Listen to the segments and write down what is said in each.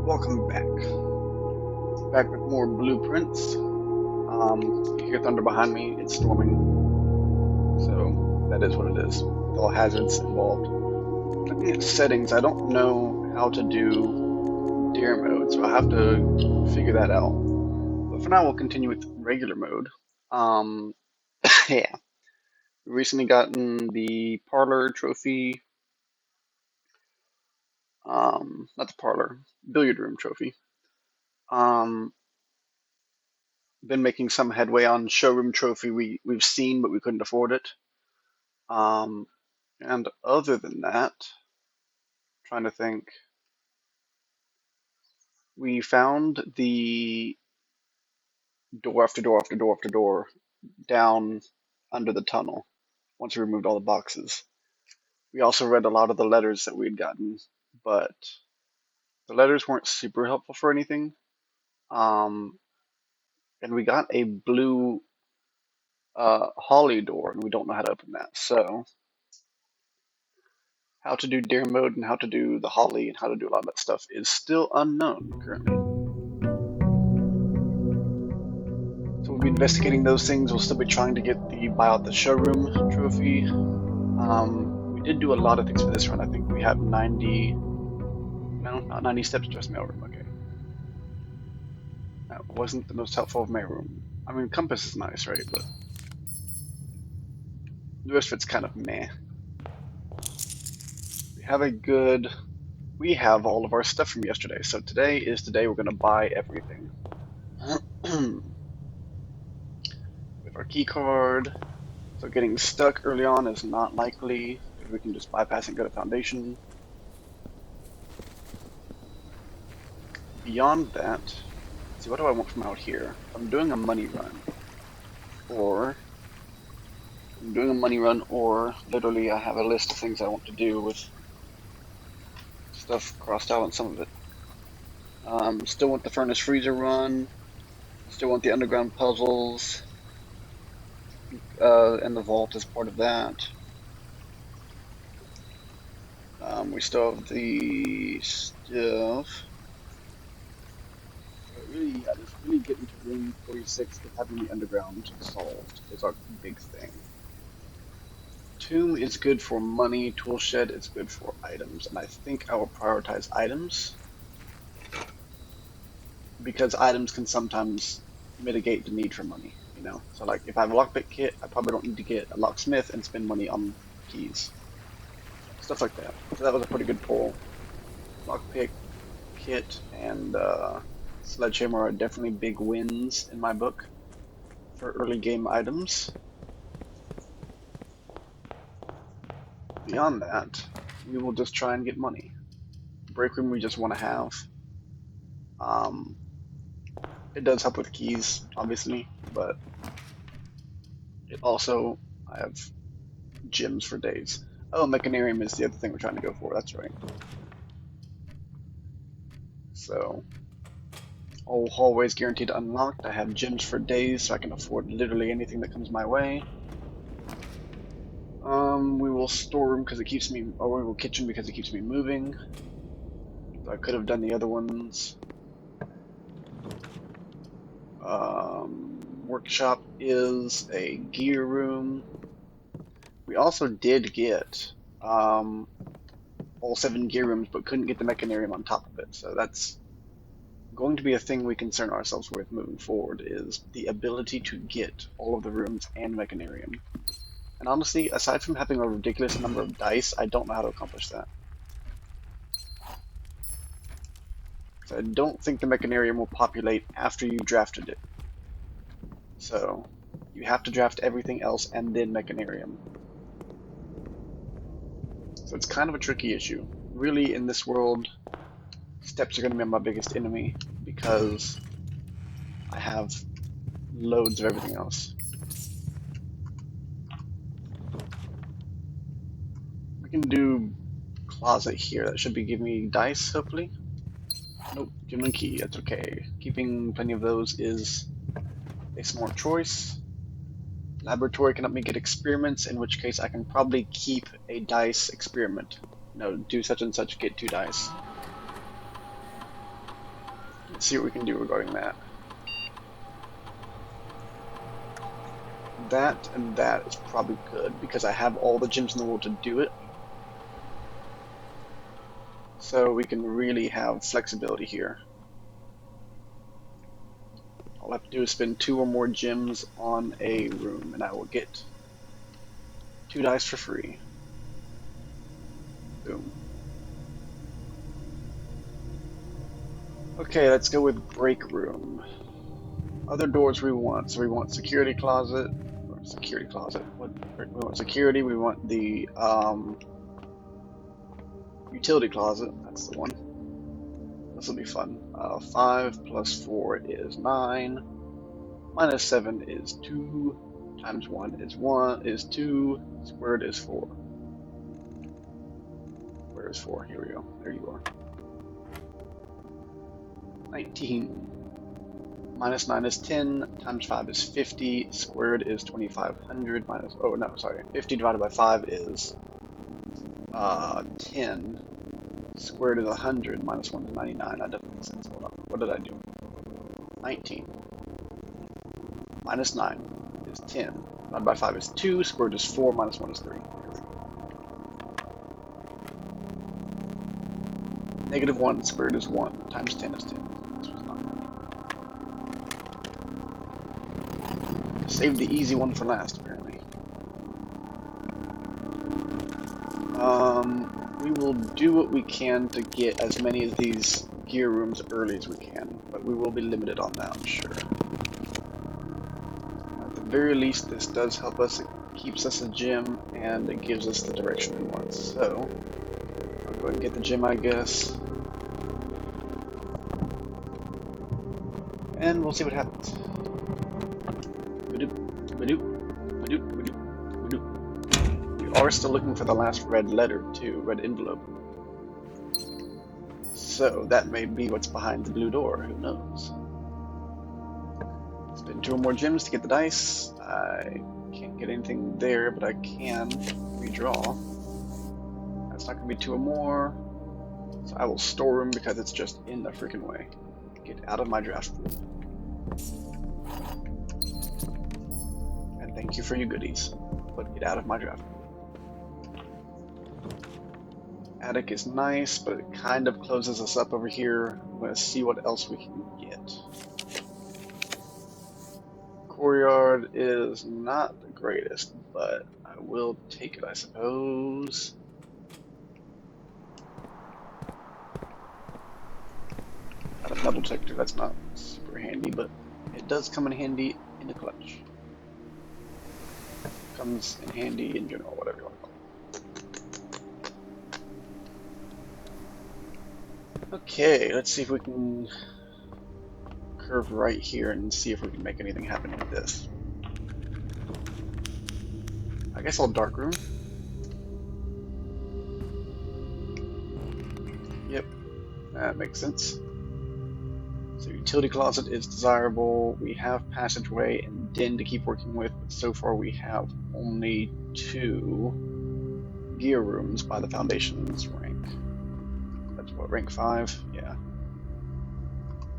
Welcome back. Back with more blueprints. You hear thunder behind me. It's storming. So that is what it is. With all hazards involved. Looking at settings, I don't know how to do dare mode, so I have to figure that out. But for now, we'll continue with regular mode. Yeah. We recently gotten the parlor trophy. Not the parlor, billiard room trophy. Um, been making some headway on showroom trophy we've seen, but we couldn't afford it. Um, and other than that, trying to think, we found the door after door after door after door down under the tunnel once we removed all the boxes. We also read a lot of the letters that we had gotten, but the letters weren't super helpful for anything. Um, and we got a blue holly door, and we don't know how to open that. So how to do dare mode and how to do the holly and how to do a lot of that stuff is still unknown currently. So we'll be investigating those things. We'll still be trying to get the buy out the showroom trophy. We did do a lot of things for this run. I think we have 90, no, not 90 steps to our mailroom. Okay, that wasn't the most helpful of mailroom. I mean, compass is nice, right? But the rest of it's kind of meh. We have a good. We have all of our stuff from yesterday, so today is the day we're going to buy everything. With our key card. So getting stuck early on is not likely, because we can just bypass and go to Foundation. Beyond that, let's see, what do I want from out here? I'm doing a money run, or literally I have a list of things I want to do with stuff crossed out on some of it. Still want the furnace freezer run, still want the underground puzzles, and the vault is part of that. We still have the stuff. Really, yeah, just really getting to room 46 with having the underground solved is our big thing. Tomb is good for money, tool shed is good for items, and I think I will prioritize items because items can sometimes mitigate the need for money, you know? So like if I have a lockpick kit, I probably don't need to get a locksmith and spend money on keys. Stuff like that. So that was a pretty good pull. Lockpick kit and sledgehammer are definitely big wins in my book for early game items. Beyond that, we will just try and get money. Break room we just want to have. Um, it does help with keys, obviously, but it also, I have gems for days. Oh, Mechanarium is the other thing we're trying to go for, that's right. So, all hallways guaranteed unlocked. I have gems for days, so I can afford literally anything that comes my way. We will storeroom because it keeps me, or we will kitchen because it keeps me moving. So I could have done the other ones. Workshop is a gear room. We also did get all 7 gear rooms, but couldn't get the Mechanarium on top of it. So that's going to be a thing we concern ourselves with moving forward, is the ability to get all of the rooms and Mechanarium. And honestly, aside from having a ridiculous number of dice, I don't know how to accomplish that. So I don't think the Mechanarium will populate after you drafted it. So you have to draft everything else and then Mechanarium. So it's kind of a tricky issue. Really, in this world, steps are going to be my biggest enemy because I have loads of everything else. We can do closet here. That should be giving me dice, hopefully. Nope, gem key. That's okay. Keeping plenty of those is a smart choice. Laboratory can help me get experiments, in which case I can probably keep a dice experiment. No, do such and such, get 2 dice. Let's see what we can do regarding that. That and that is probably good because I have all the gems in the world to do it. So we can really have flexibility here. All I have to do is spend 2 or more gems on a room and I will get 2 dice for free. Boom. Okay, let's go with break room. Other doors we want. So we want security closet. Or security closet. What we want security. We want the utility closet. That's the one. This will be fun. 5 plus 4 is 9. Minus 7 is 2. Times 1 is 2. Squared is 4. Where is 4? Here we go. There you are. 19. Minus 9 is 10. Times 5 is 50. Squared is 2500. Minus, oh no, sorry. 50 divided by 5 is 10. Squared is 100. Minus 1 is 99. That doesn't make sense. Hold on. What did I do? 19. Minus 9 is 10. Divided by 5 is 2. Squared is 4. Minus 1 is 3. Negative 1 squared is 1. Times 10 is 10. This was not good. Save the easy one for last, apparently. We will do what we can to get as many of these gear rooms early as we can, but we will be limited on that, I'm sure. At the very least, this does help us. It keeps us a gem, and it gives us the direction we want. So, I'll go ahead and get the gem, I guess. And we'll see what happens. We are still looking for the last red letter, too, red envelope. So that may be what's behind the blue door, who knows? Spend 2 or more gems to get the dice. I can't get anything there, but I can redraw. That's not going to be 2 or more. So I will store them because it's just in the freaking way. Get out of my draft pool. And thank you for your goodies, but get out of my draft pool. Attic is nice, but it kind of closes us up over here. I'm going to see what else we can get. Courtyard is not the greatest, but I will take it, I suppose. Got a metal detector, that's not super handy, but it does come in handy in a clutch. Comes in handy in general, whatever you want to call it. Okay, let's see if we can curve right here and see if we can make anything happen with this. I guess I'll dark room. Yep, that makes sense. So utility closet is desirable. We have passageway and den to keep working with, but so far we have only 2 gear rooms by the foundation's rank. That's what, rank 5? Yeah.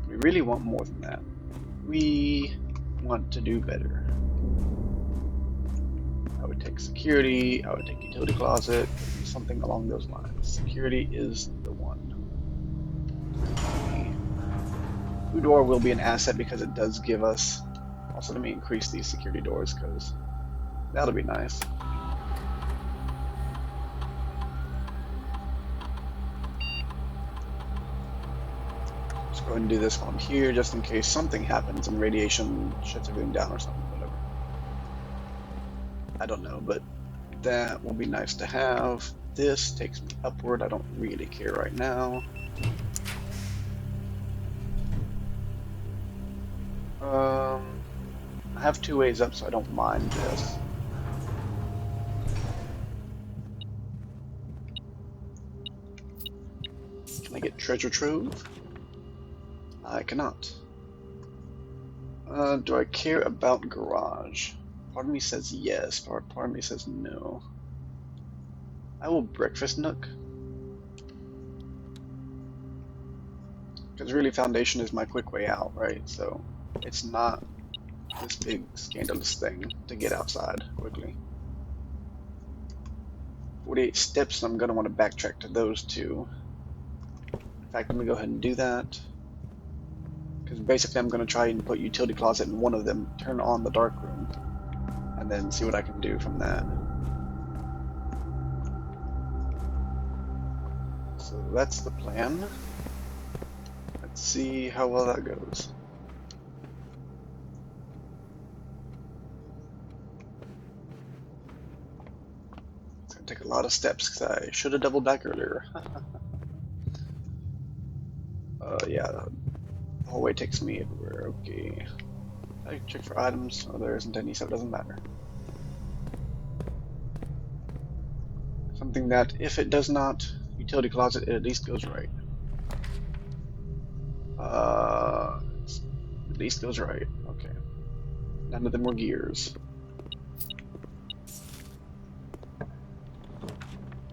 We really want more than that. We want to do better. I would take security, I would take utility closet, something along those lines. Security is the one. Boudoir will be an asset because it does give us... Also, let me increase these security doors because that'll be nice. Let's go ahead and do this one here just in case something happens and radiation shuts everything down or something, whatever. I don't know, but that will be nice to have. This takes me upward. I don't really care right now. I have 2 ways up, so I don't mind this. Can I get treasure trove? I cannot. Do I care about garage? Part of me says yes, part of me says no. I will breakfast nook. Because really, foundation is my quick way out, right? So it's not this big scandalous thing to get outside quickly. 48 steps, and I'm going to want to backtrack to those two. In fact, let me go ahead and do that. Because basically I'm going to try and put utility closet in one of them, turn on the dark room, and then see what I can do from that. So that's the plan. Let's see how well that goes. It's going to take a lot of steps because I should have doubled back earlier. Yeah, the hallway takes me everywhere. Okay. I check for items. Oh, there isn't any, so it doesn't matter. Something that, if it does not utility closet, it at least goes right. At least goes right. Okay. None of them were gears.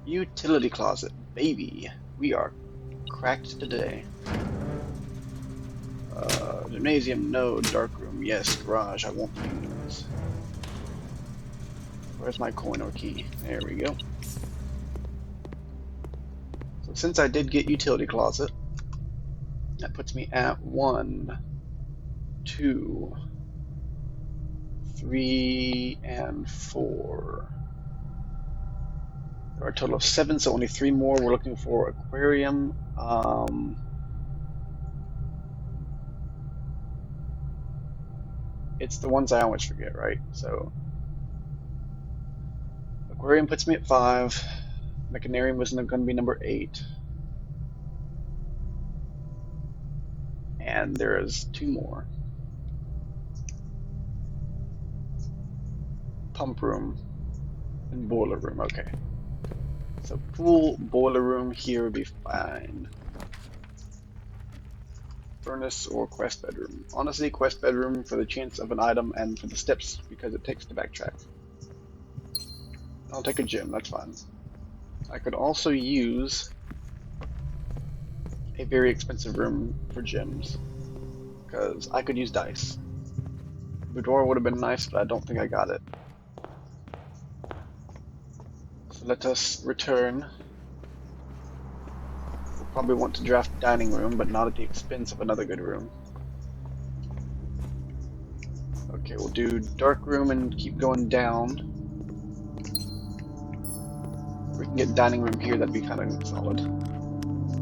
Utility closet, baby. We are cracked today. Gymnasium, no. Dark room, yes. Garage, I won't use. Where's my coin or key? There we go. So since I did get utility closet, that puts me at 1, 2, 3, and 4. There are a total of 7, so only 3 more. We're looking for aquarium. It's the ones I always forget, right? So aquarium puts me at 5. Mechanarium was going to be number 8. And there is 2 more. Pump room and boiler room. Okay. So pool, boiler room here would be fine. Furnace or quest bedroom. Honestly, quest bedroom for the chance of an item and for the steps because it takes to backtrack. I'll take a gym, that's fine. I could also use a very expensive room for gyms because I could use dice. Boudoir would have been nice, but I don't think I got it. So let us return. We'll probably want to draft dining room, but not at the expense of another good room. Okay, we'll do dark room and keep going down. If we can get dining room here, that'd be kind of solid.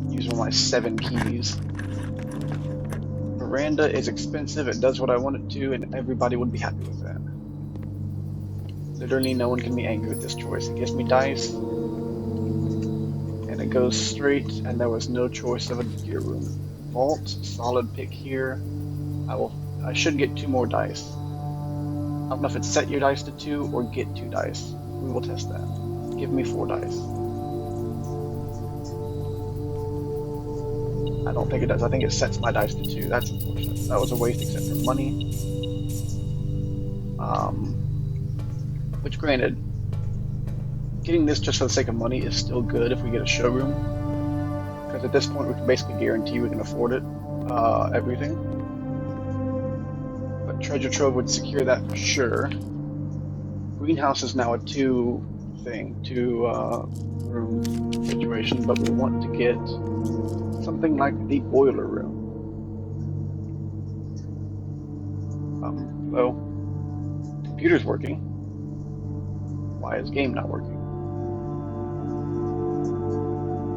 Use one of my 7 keys. Veranda is expensive, it does what I want it to, and everybody would be happy with that. Literally no one can be angry with this choice. It gives me dice, and it goes straight, and there was no choice of a gear room. Vault, solid pick here. I should get 2 more dice. I don't know if it's set your dice to 2 or get 2 dice. We will test that. Give me 4 dice. I don't think it does. I think it sets my dice to 2. That's unfortunate. That was a waste except for money. Which granted, getting this just for the sake of money is still good if we get a showroom. Because at this point we can basically guarantee we can afford it. Everything. But treasure trove would secure that for sure. Greenhouse is now a 2 room situation, but we want to get something like the boiler room. Hello? Computer's working. Why is game not working?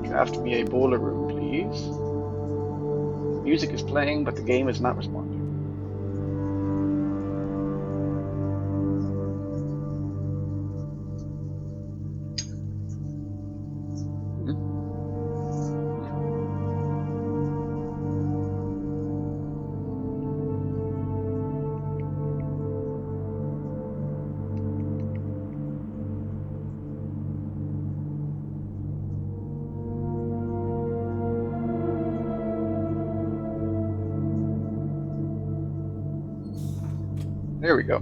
Draft me a boiler room, please. Music is playing, but the game is not responding. There we go.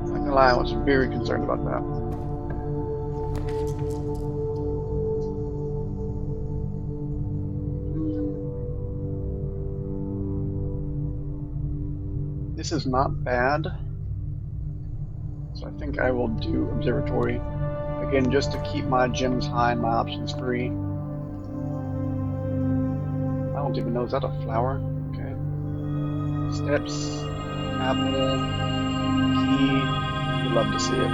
Not gonna lie, I was very concerned about that. This is not bad. So I think I will do observatory. Again, just to keep my gems high and my options free. I don't even know, is that a flower? Okay. Steps, apple, key. You love to see it.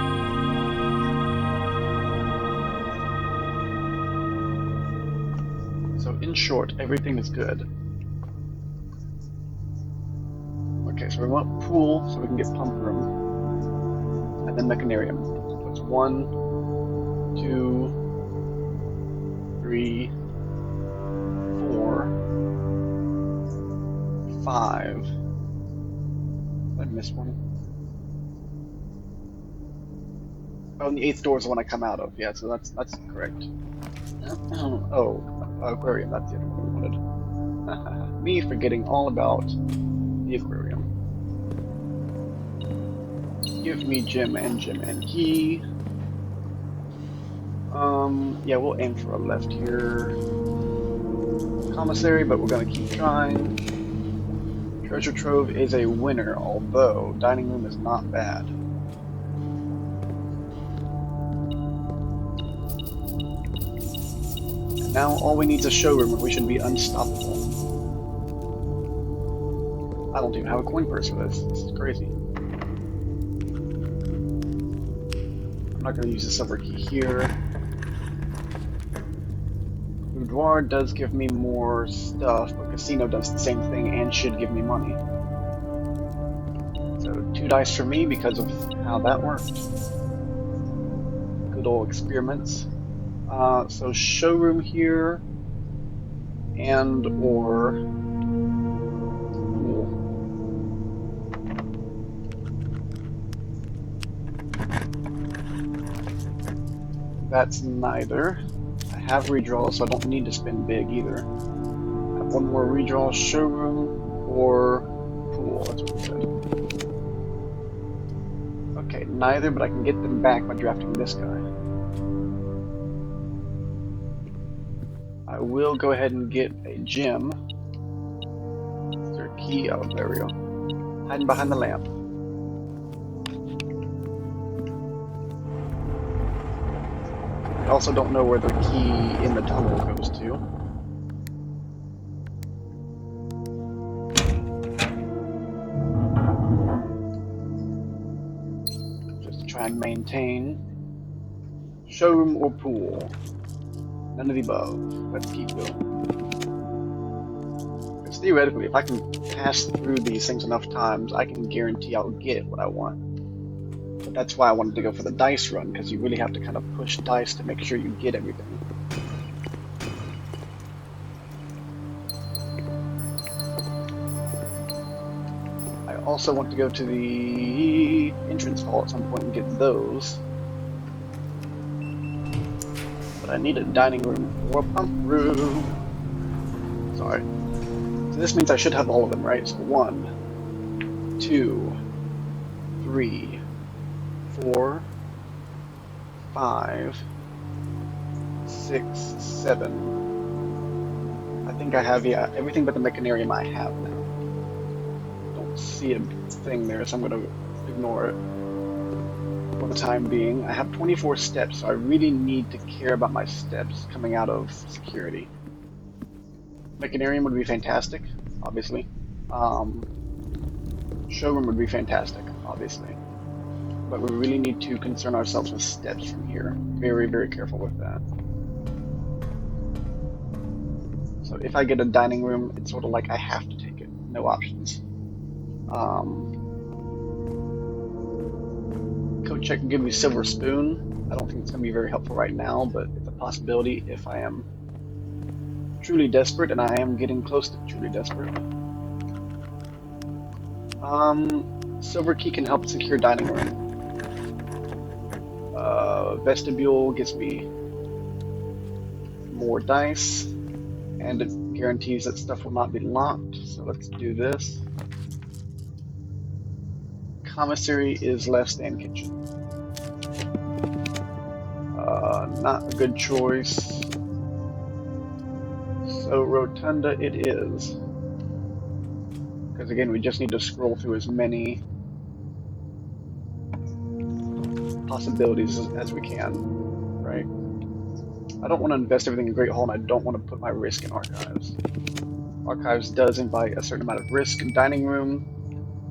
So in short, everything is good. Okay, so we want pool so we can get pump room. And then mechanarium. So it's 1, 2, 3, 4, 5. Did I miss one? Oh, and the 8th door is the one I come out of. Yeah, so that's correct. Oh, aquarium. That's the other one we wanted. Me forgetting all about the aquarium. Give me gem and key. Yeah, we'll aim for a left here. Commissary, but we're gonna keep trying. Treasure trove is a winner, although dining room is not bad. And now all we need is a showroom and we should be unstoppable. I don't even have a coin purse for this. This is crazy. I'm not gonna use the silver key here. Boudoir does give me more stuff, but casino does the same thing and should give me money. So 2 dice for me because of how that worked. Good old experiments. So showroom here and or pool. That's neither. I have redraw, so I don't need to spend big either. I have one more redraw, showroom or pool. That's what we said. Okay, neither, but I can get them back by drafting this guy. I will go ahead and get a gem. Is there a key? Oh, there we go. Hiding behind the lamp. I also don't know where the key in the tunnel goes to. Just to try and maintain. Showroom or pool? None of the above. Let's keep going. Because theoretically, if I can pass through these things enough times, I can guarantee I'll get what I want. But that's why I wanted to go for the dice run, because you really have to kind of push dice to make sure you get everything. I also want to go to the entrance hall at some point and get those. But I need a dining room or a pump room. Sorry. So this means I should have all of them, right? So 1, 2, 3, 4, 5, 6, 7. I think I have, yeah, everything but the mechanarium I have now. Don't see a thing there, so I'm going to ignore it for the time being. I have 24 steps, so I really need to care about my steps coming out of security. Mechanarium would be fantastic, obviously. Showroom would be fantastic, obviously. But we really need to concern ourselves with steps from here. Very, very careful with that. So if I get a dining room, it's sort of like I have to take it. No options. Coat check can give me silver spoon. I don't think it's going to be very helpful right now, but it's a possibility if I am truly desperate, and I am getting close to truly desperate. Silver key can help secure dining room. Vestibule gives me more dice, and it guarantees that stuff will not be locked, so let's do this. Commissary is less than kitchen. Not a good choice. So Rotunda it is. Because again, we just need to scroll through as many possibilities as we can, right? I don't want to invest everything in Great Hall, and I don't want to put my risk in Archives. Archives does invite a certain amount of risk. Dining room,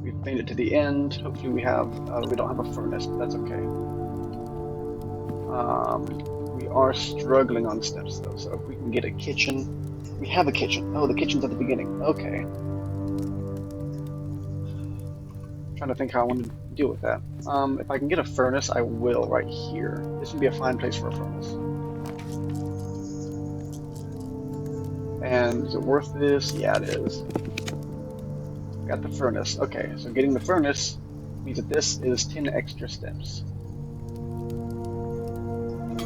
we've made it to the end. Hopefully we don't have a furnace, but that's okay. We are struggling on steps though, so if we can get a kitchen. We have a kitchen. Oh, the kitchen's at the beginning. Okay. Trying to think how I want to deal with that. If I can get a furnace, I will right here. This would be a fine place for a furnace. And is it worth this? Yeah, it is. Got the furnace. Okay, so getting the furnace means that this is 10 extra steps.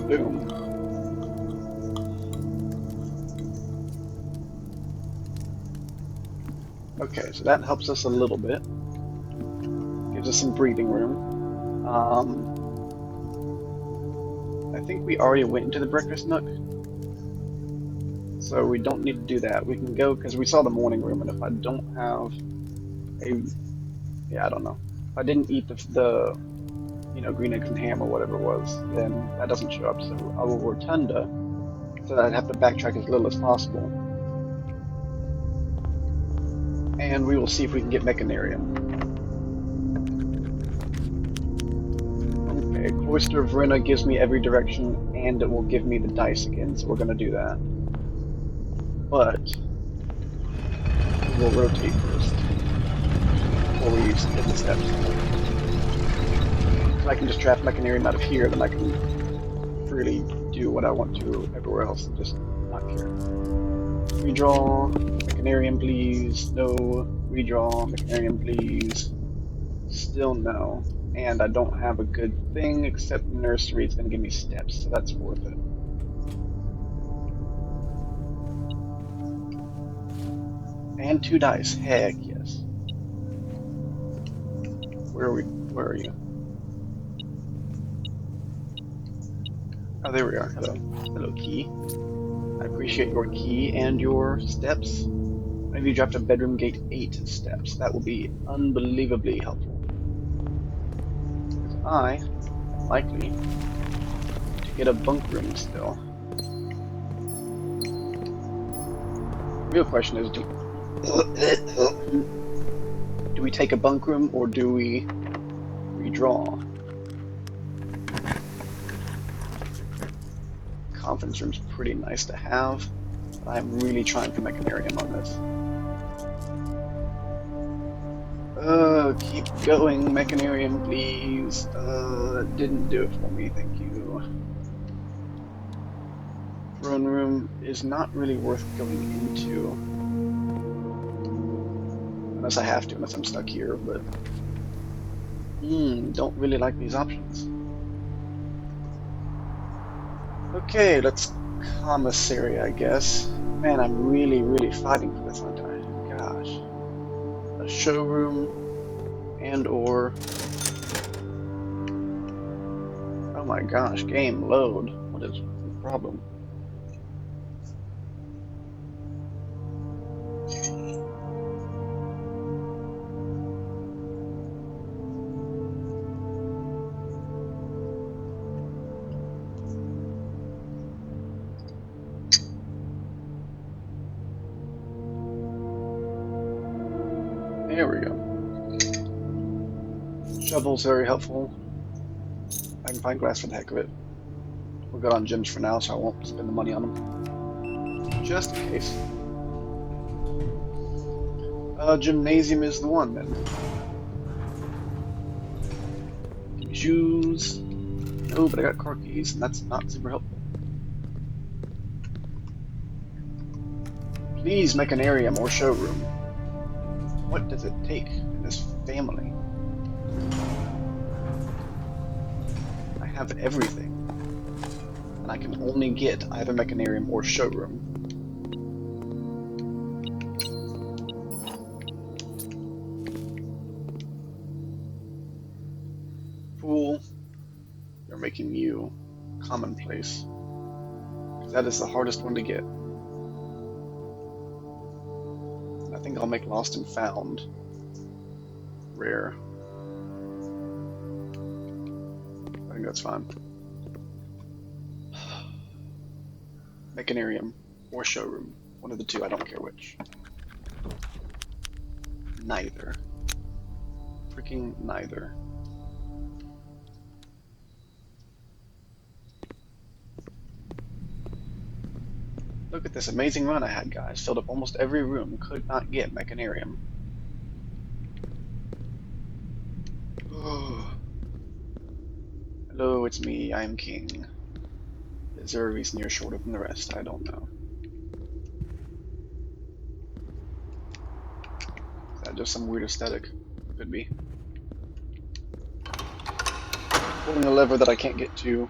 Boom. Okay, so that helps us a little bit. Gives us some breathing room. I think we already went into the breakfast nook. So we don't need to do that. We can go, because we saw the morning room, and if I don't have I don't know. If I didn't eat the green eggs and ham or whatever it was, then that doesn't show up. So I will rotunda, so that I'd have to backtrack as little as possible. And we will see if we can get Mechanarium. Okay, Cloister of Verena gives me every direction, and it will give me the dice again, so we're going to do that. But we'll rotate first before we hit the steps. If I can just draft Mechanarium out of here, then I can freely do what I want to everywhere else and just not care. Redraw, Mechanarium please, no. Redraw, Mechanarium please, still no. And I don't have a good thing except nursery. It's going to give me steps, so that's worth it. And 2 dice, heck yes. Where are you? Oh, there we are. Hello. Hello, key. I appreciate your key and your steps. Maybe you dropped a bedroom gate 8 steps. That will be unbelievably helpful. Because I am likely to get a bunk room still. The real question is, do we take a bunk room or do we redraw? Conference room's pretty nice to have, but I'm really trying for Mechanarium on this. Keep going, Mechanarium, please. That didn't do it for me, thank you. Throne room is not really worth going into. Unless I have to, unless I'm stuck here, but... don't really like these options. Okay, let's commissary, I guess. Man, I'm really, really fighting for this, aren't I? Gosh. A showroom and or... Oh my gosh, game load. What is the problem? There we go. Shovel's very helpful. I can find glass for the heck of it. We're good on gems for now, so I won't spend the money on them. Just in case. Gymnasium is the one, then. Shoes. No, but I got car keys, and that's not super helpful. Please, Mechanarium or showroom. What does it take in this family? I have everything. And I can only get either Mechanarium or showroom. Fool. They're making you commonplace. That is the hardest one to get. think I'll make Lost and Found rare. I think that's fine. Mechanarium or showroom. One of the two, I don't care which. Neither. Freaking neither. Look at this amazing run I had, guys. Filled up almost every room. Could not get Mechanarium. Hello, it's me. I am king. Is there a reason you're shorter than the rest? I don't know. Is that just some weird aesthetic? Could be. Pulling a lever that I can't get to.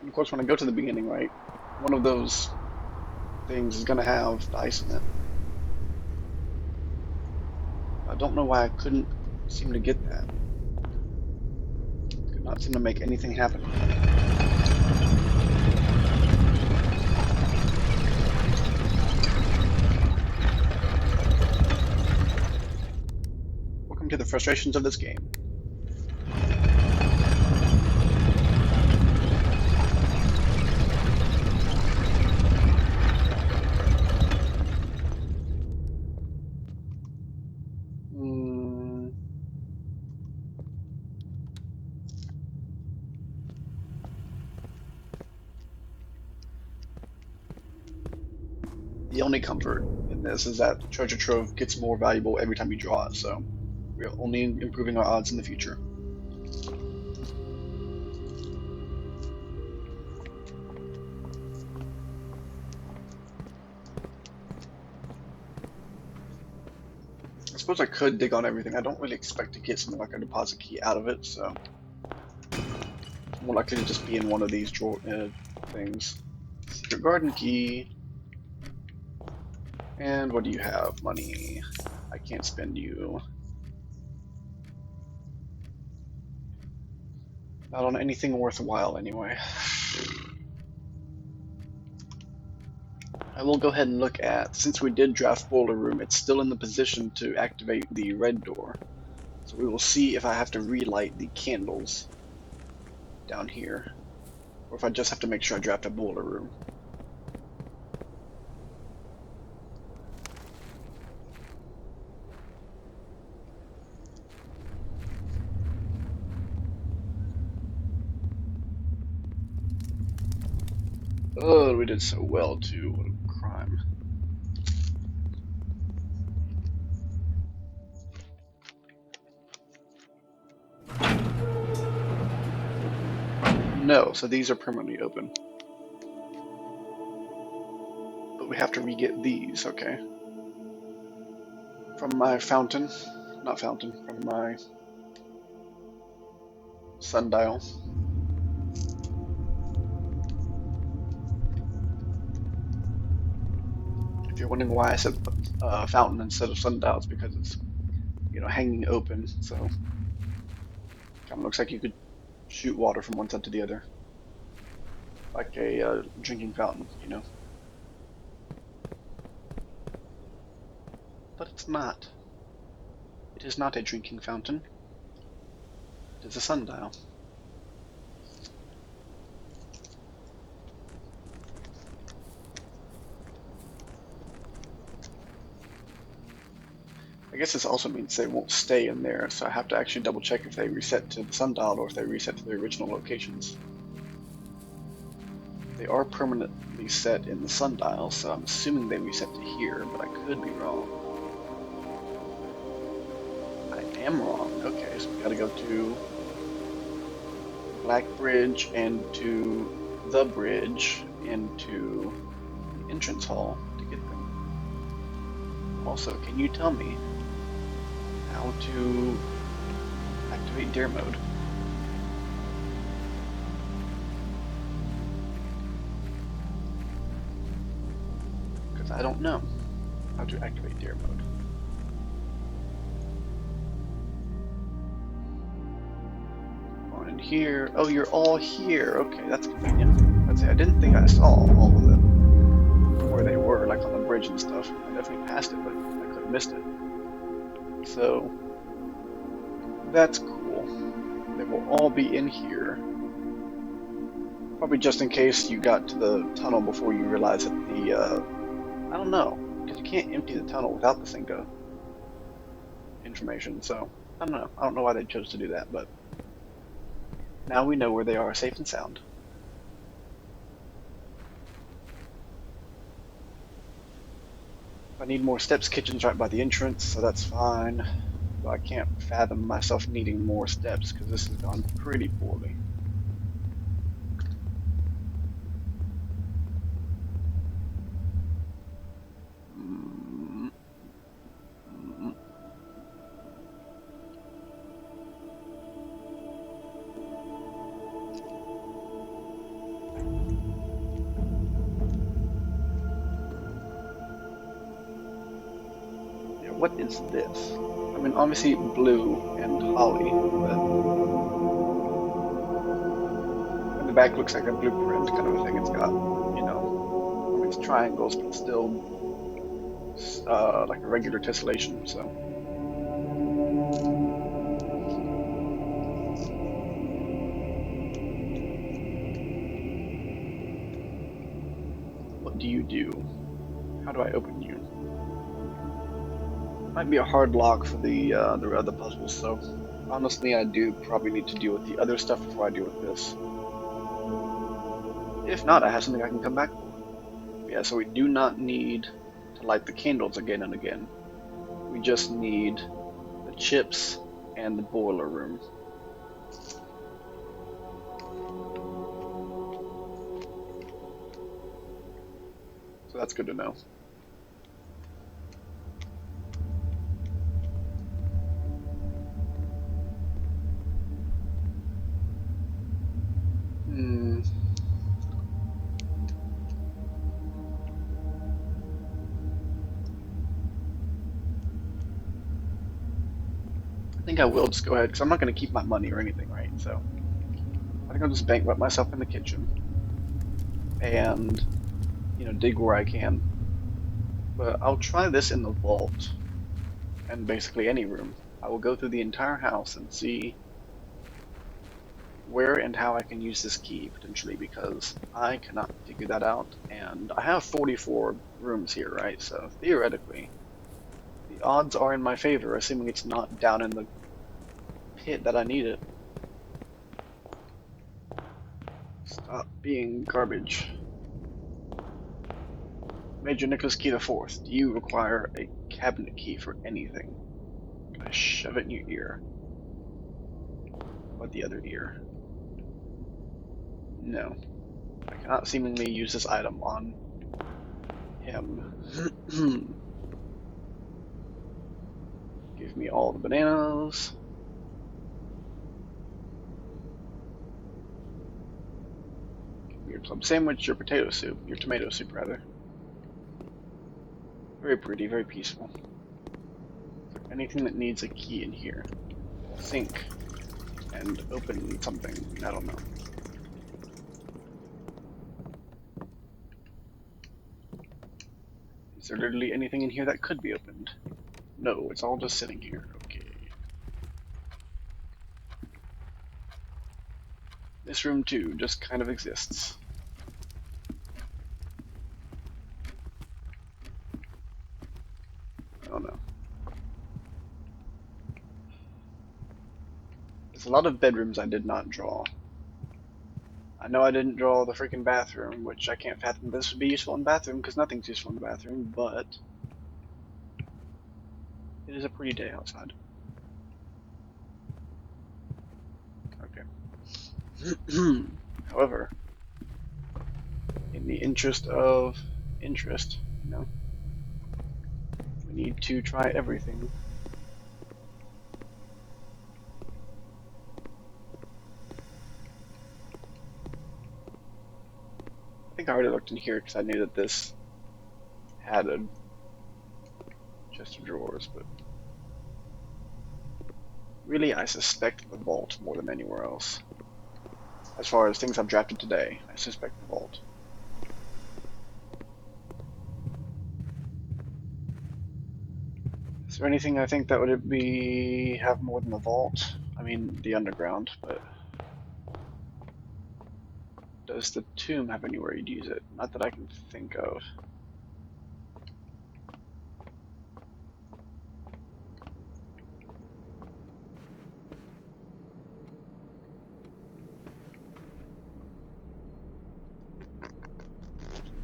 And of course, when I go to the beginning, right, one of those things is going to have dice in it. I don't know why I couldn't seem to get that. Could not seem to make anything happen. Welcome to the frustrations of this game. The only comfort in this is that the treasure trove gets more valuable every time you draw it, so we're only improving our odds in the future. I suppose I could dig on everything. I don't really expect to get something like a deposit key out of it, so it's more likely to just be in one of these drawer things. Secret garden key. And what do you have? Money. I can't spend you. Not on anything worthwhile, anyway. I will go ahead and look at, since we did draft Boiler Room, it's still in the position to activate the red door. So we will see if I have to relight the candles down here, or if I just have to make sure I draft a Boiler Room. Oh, we did so well too. What a crime. No, so these are permanently open. But we have to re-get these, okay. From my fountain, not fountain, from my sundial. If you're wondering why I said fountain instead of sundial, it's because it's, you know, hanging open, so kind of looks like you could shoot water from one side to the other, like a drinking fountain, you know. But it's not. It is not a drinking fountain. It is a sundial. I guess this also means they won't stay in there, so I have to actually double check if they reset to the sundial or if they reset to their original locations. They are permanently set in the sundial, so I'm assuming they reset to here, but I could be wrong. I am wrong. Okay, so we gotta go to Black Bridge and to the bridge and to the entrance hall to get them. Also, can you tell me how to activate dare mode? Because I don't know how to activate dare mode. On in here. Oh, you're all here. Okay, that's convenient. I'd say I didn't think I saw all of them where they were, like on the bridge and stuff. I definitely passed it, but I could have missed it. So that's cool. They will all be in here. Probably just in case you got to the tunnel before you realized that the, I don't know, because you can't empty the tunnel without the Cinco information, so I don't know. I don't know why they chose to do that, but now we know where they are safe and sound. If I need more steps, kitchen's right by the entrance, so that's fine. But I can't fathom myself needing more steps because this has gone pretty poorly. What is this? I mean, obviously blue and holly, but in the back looks like a blueprint kind of a thing. It's got, you know, I mean, it's triangles, but still like a regular tessellation. So, what do you do? How do I open you? Might be a hard lock for the other puzzles, so honestly, I do probably need to deal with the other stuff before I deal with this. If not, I have something I can come back for. Yeah, so we do not need to light the candles again and again. We just need the chips and the boiler room. So that's good to know. I think I will just go ahead because I'm not going to keep my money or anything, right? So I think I'll just bankrupt myself in the kitchen and, you know, dig where I can. But I'll try this in the vault and basically any room. I will go through the entire house and see where and how I can use this key potentially because I cannot figure that out. And I have 44 rooms here, right? So theoretically, the odds are in my favor, assuming it's not down in the pit that I need it. Stop being garbage. Major Nicholas Key IV, do you require a cabinet key for anything? Can I shove it in your ear? What the other ear? No. I cannot seemingly use this item on him. Give me all the bananas. Give me your club sandwich, your potato soup, your tomato soup rather. Very pretty, very peaceful. Anything that needs a key in here. Sink and open something. I don't know. Is there literally anything in here that could be opened? No, it's all just sitting here. Okay. This room too just kind of exists. I don't know. There's a lot of bedrooms I did not draw. I know I didn't draw the freaking bathroom, which I can't fathom this would be useful in the bathroom because nothing's useful in the bathroom, but it is a pretty day outside. Okay. However, in the interest of interest, you know, We need to try everything. I think I already looked in here because I knew that this had a chest of drawers, but really I suspect the vault more than anywhere else. As far as things I've drafted today, I suspect the vault. Is there anything I think that would have more than the vault? I mean, the underground, but does the tomb have anywhere you'd use it? Not that I can think of.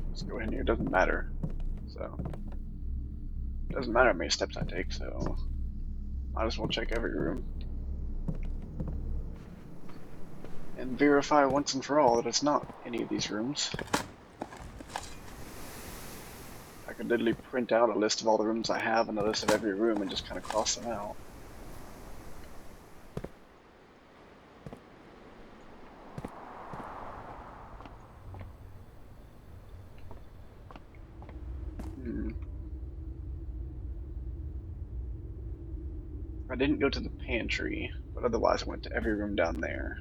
Let's go in here. It doesn't matter. So, it doesn't matter how many steps I take, so might as well check every room. And verify once and for all that it's not any of these rooms. I could literally print out a list of all the rooms I have and a list of every room and just kind of cross them out. I didn't go to the pantry, but otherwise I went to every room down there.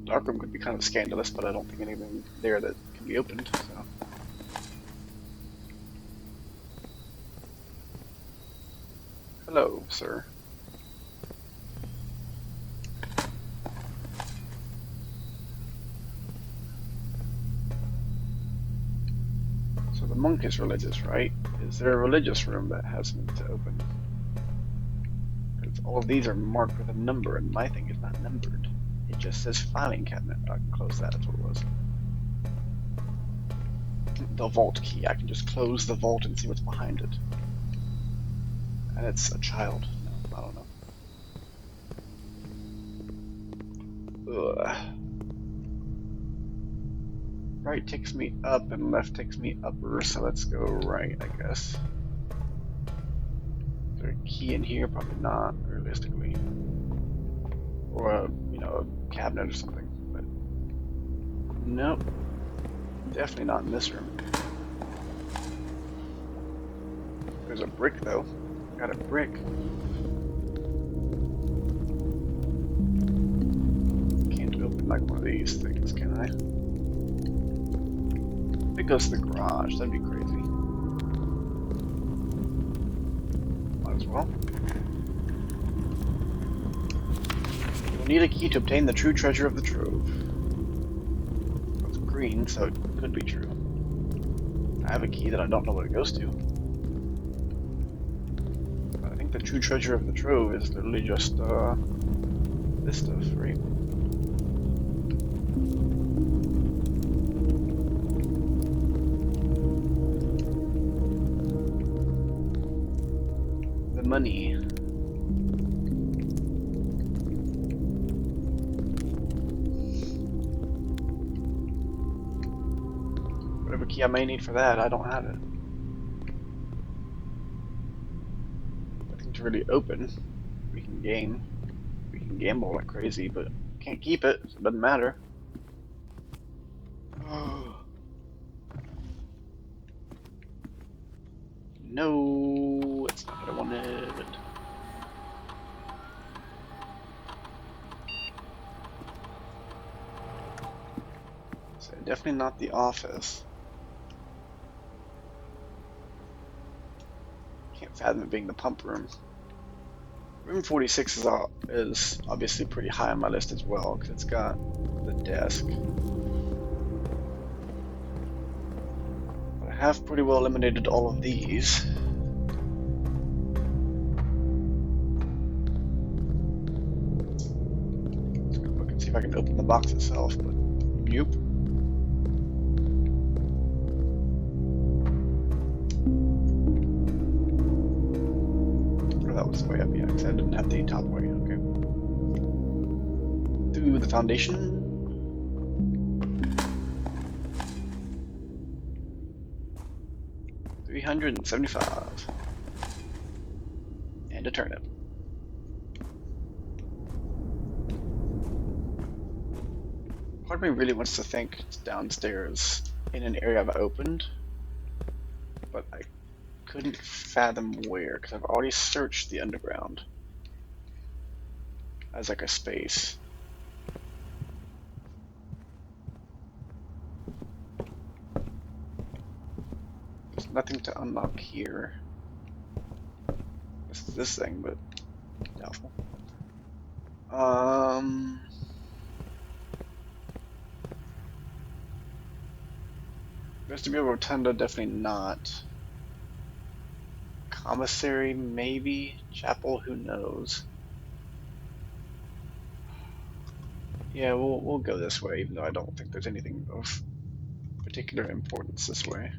Dark room could be kind of scandalous, but I don't think anything there that can be opened, so. Hello, sir. So the monk is religious, right? Is there a religious room that has me to open? Because all of these are marked with a number, and my thing is not numbered. It just says filing cabinet. I can close that, that's what it was. The vault key. I can just close the vault and see what's behind it. And it's a child. No, I don't know. Ugh. Right takes me up and left takes me upper, so let's go right, I guess. Is there a key in here? Probably not, realistically. Or a, a cabinet or something, but nope. Definitely not in this room. There's a brick though. Got a brick. Can't open like one of these things, can I? If it goes to the garage, that'd be crazy. Might as well. You'll need a key to obtain the true treasure of the trove. It's green, so it could be true. I have a key that I don't know what it goes to. But I think the true treasure of the trove is literally just this stuff, right? The money. Whatever key I may need for that, I don't have it. Nothing to really open. We can game. We can gamble like crazy, but can't keep it, so it doesn't matter. No, it's not what I wanted. So definitely not the office. Can't fathom it being the pump room. Room 46 is obviously pretty high on my list as well, because it's got the desk. But I have pretty well eliminated all of these. Let's go look and see if I can open the box itself, but nope. That was the way up, yeah, because I didn't have the top way, okay. Through the foundation. 375. And a turnip. Part of me really wants to think it's downstairs in an area I've opened, but I couldn't fathom where, because I've already searched the underground as like a space. There's nothing to unlock here. This thing, but doubtful. Vestibule Rotunda, definitely not. Commissary, maybe. Chapel, who knows. Yeah, we'll go this way, even though I don't think there's anything of particular importance this way.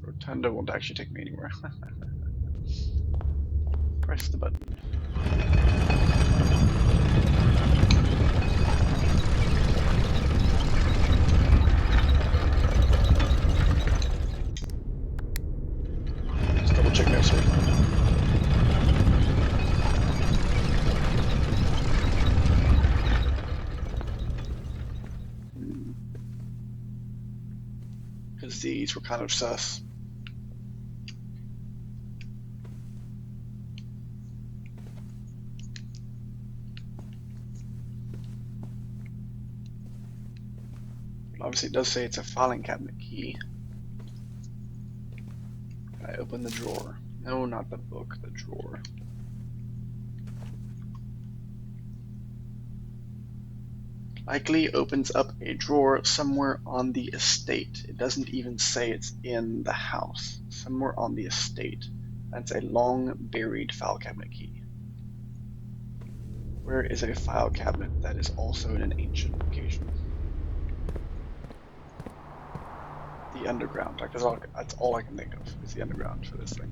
Rotunda won't actually take me anywhere. Press the button. Let's double check nursery. Because these were kind of sus. Obviously, it does say it's a filing cabinet key. I open the drawer. No, not the book, the drawer. Likely opens up a drawer somewhere on the estate. It doesn't even say it's in the house. Somewhere on the estate. That's a long buried file cabinet key. Where is a file cabinet that is also in an ancient location? The underground. Like, that's all I can think of is the underground for this thing.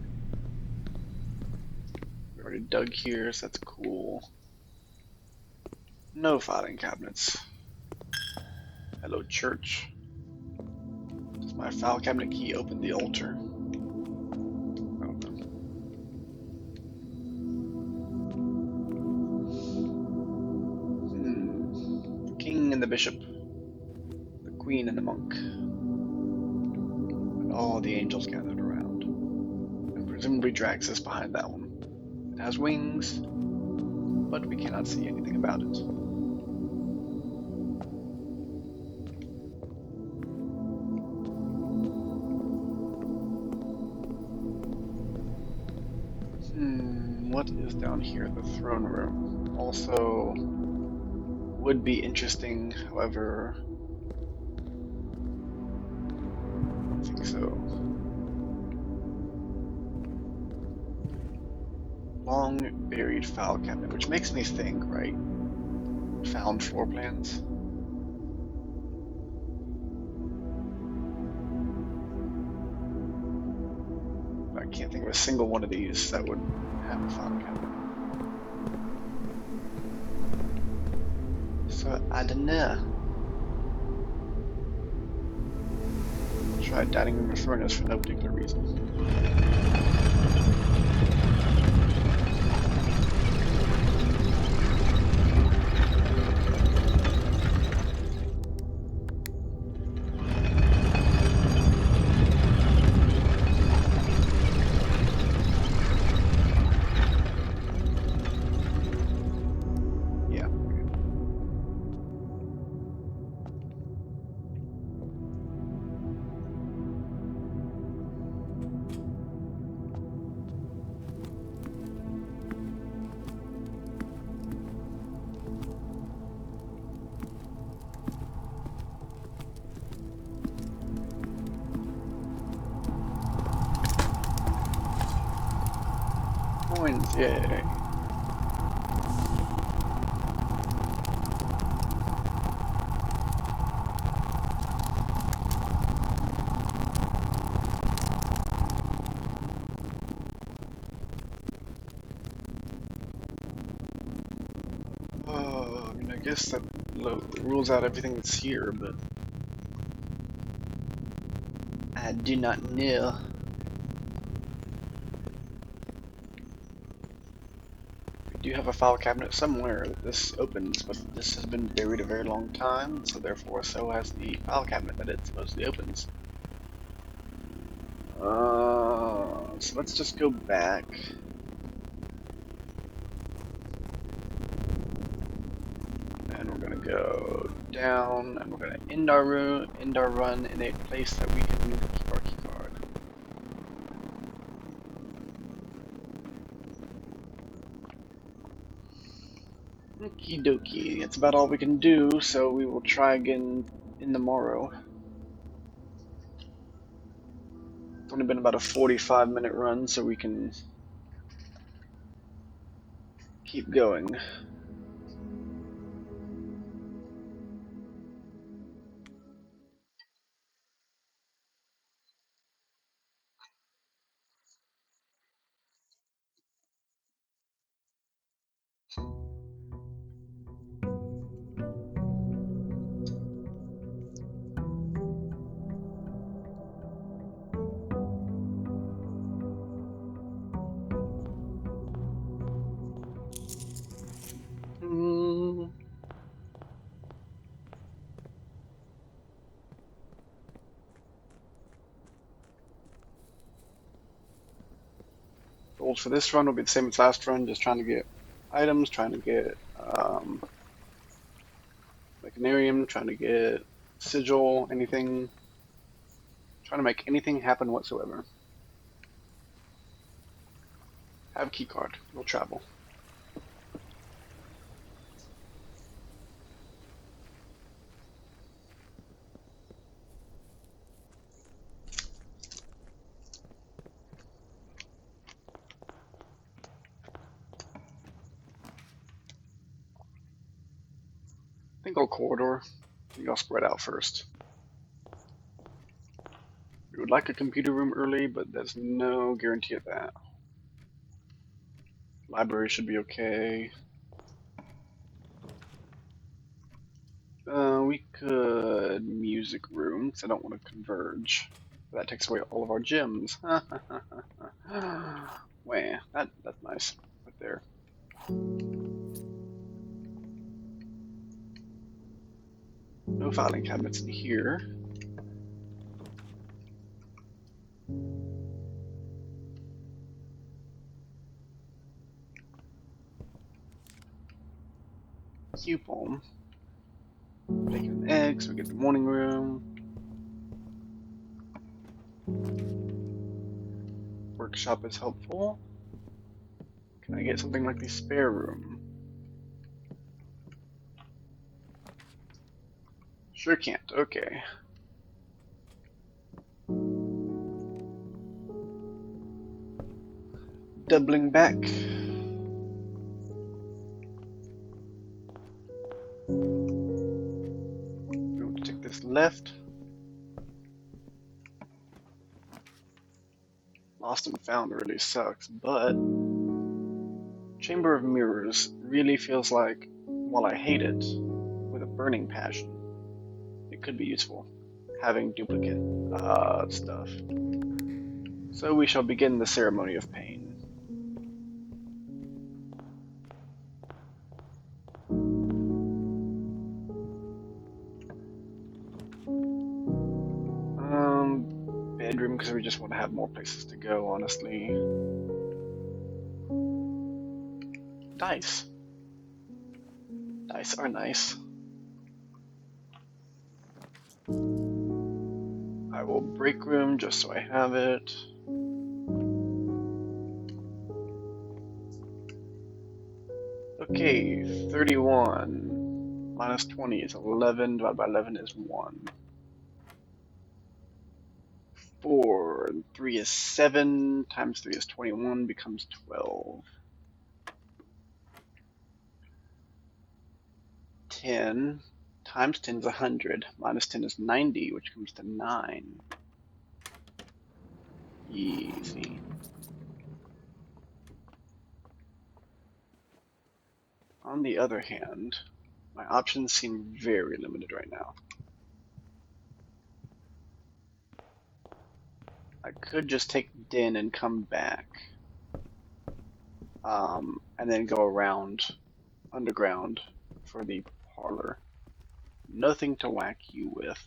We already dug here, so that's cool. No filing cabinets. Hello, church. Does my file cabinet key open the altar? I don't know. The king and the bishop. The queen and the monk. And all the angels gathered around. And presumably Drax is behind that one. It has wings, but we cannot see anything about it. What is down here? The throne room. Also would be interesting, however, I don't think so. Long buried file cabinet, which makes me think, right? Found floor plans. I can't think of a single one of these that would have a file cabinet. So I don't know. Tried dining room and furnace for no particular reason. Coins, yay. I mean, I guess that rules out everything that's here, but I I do not know. We do have a file cabinet somewhere that this opens, but this has been buried a very long time, so therefore so has the file cabinet that it supposedly opens. So let's just go back. And we're gonna go down, and we're gonna end our run in a place that we can keep our key card. Okie dokie, that's about all we can do, so we will try again in the morrow. It's only been about a 45-minute run, so we can keep going. Goals for this run will be the same as last run, just trying to get items, trying to get mechanarium, trying to get sigil, anything, trying to make anything happen whatsoever. Have key card, we'll travel. I think I'll corridor. I think I'll spread out first. We would like a computer room early, but there's no guarantee of that. Library should be okay. We could music room, because I don't want to converge. That takes away all of our gems. Wah, that's nice. Right there. No filing cabinets in here. Cupom. Bacon and eggs, we get the morning room. Workshop is helpful. Can I get something like the spare room? Sure can't, okay. Doubling back. We're going to take this left. Lost and found really sucks, but Chamber of Mirrors really feels like, while I hate it, with a burning passion, it could be useful, having duplicate stuff. So we shall begin the ceremony of pain. Bedroom, because we just want to have more places to go, honestly. Dice. Dice are nice. I will break room just so I have it. Okay, 31 minus 20 is 11, divided by 11 is 1. 4 and 3 is 7, times 3 is 21, becomes 12. 10 times 10 is 100, minus 10 is 90, which comes to 9. Easy. On the other hand, my options seem very limited right now. I could just take Den and come back. And then go around underground for the parlor. Nothing to whack you with.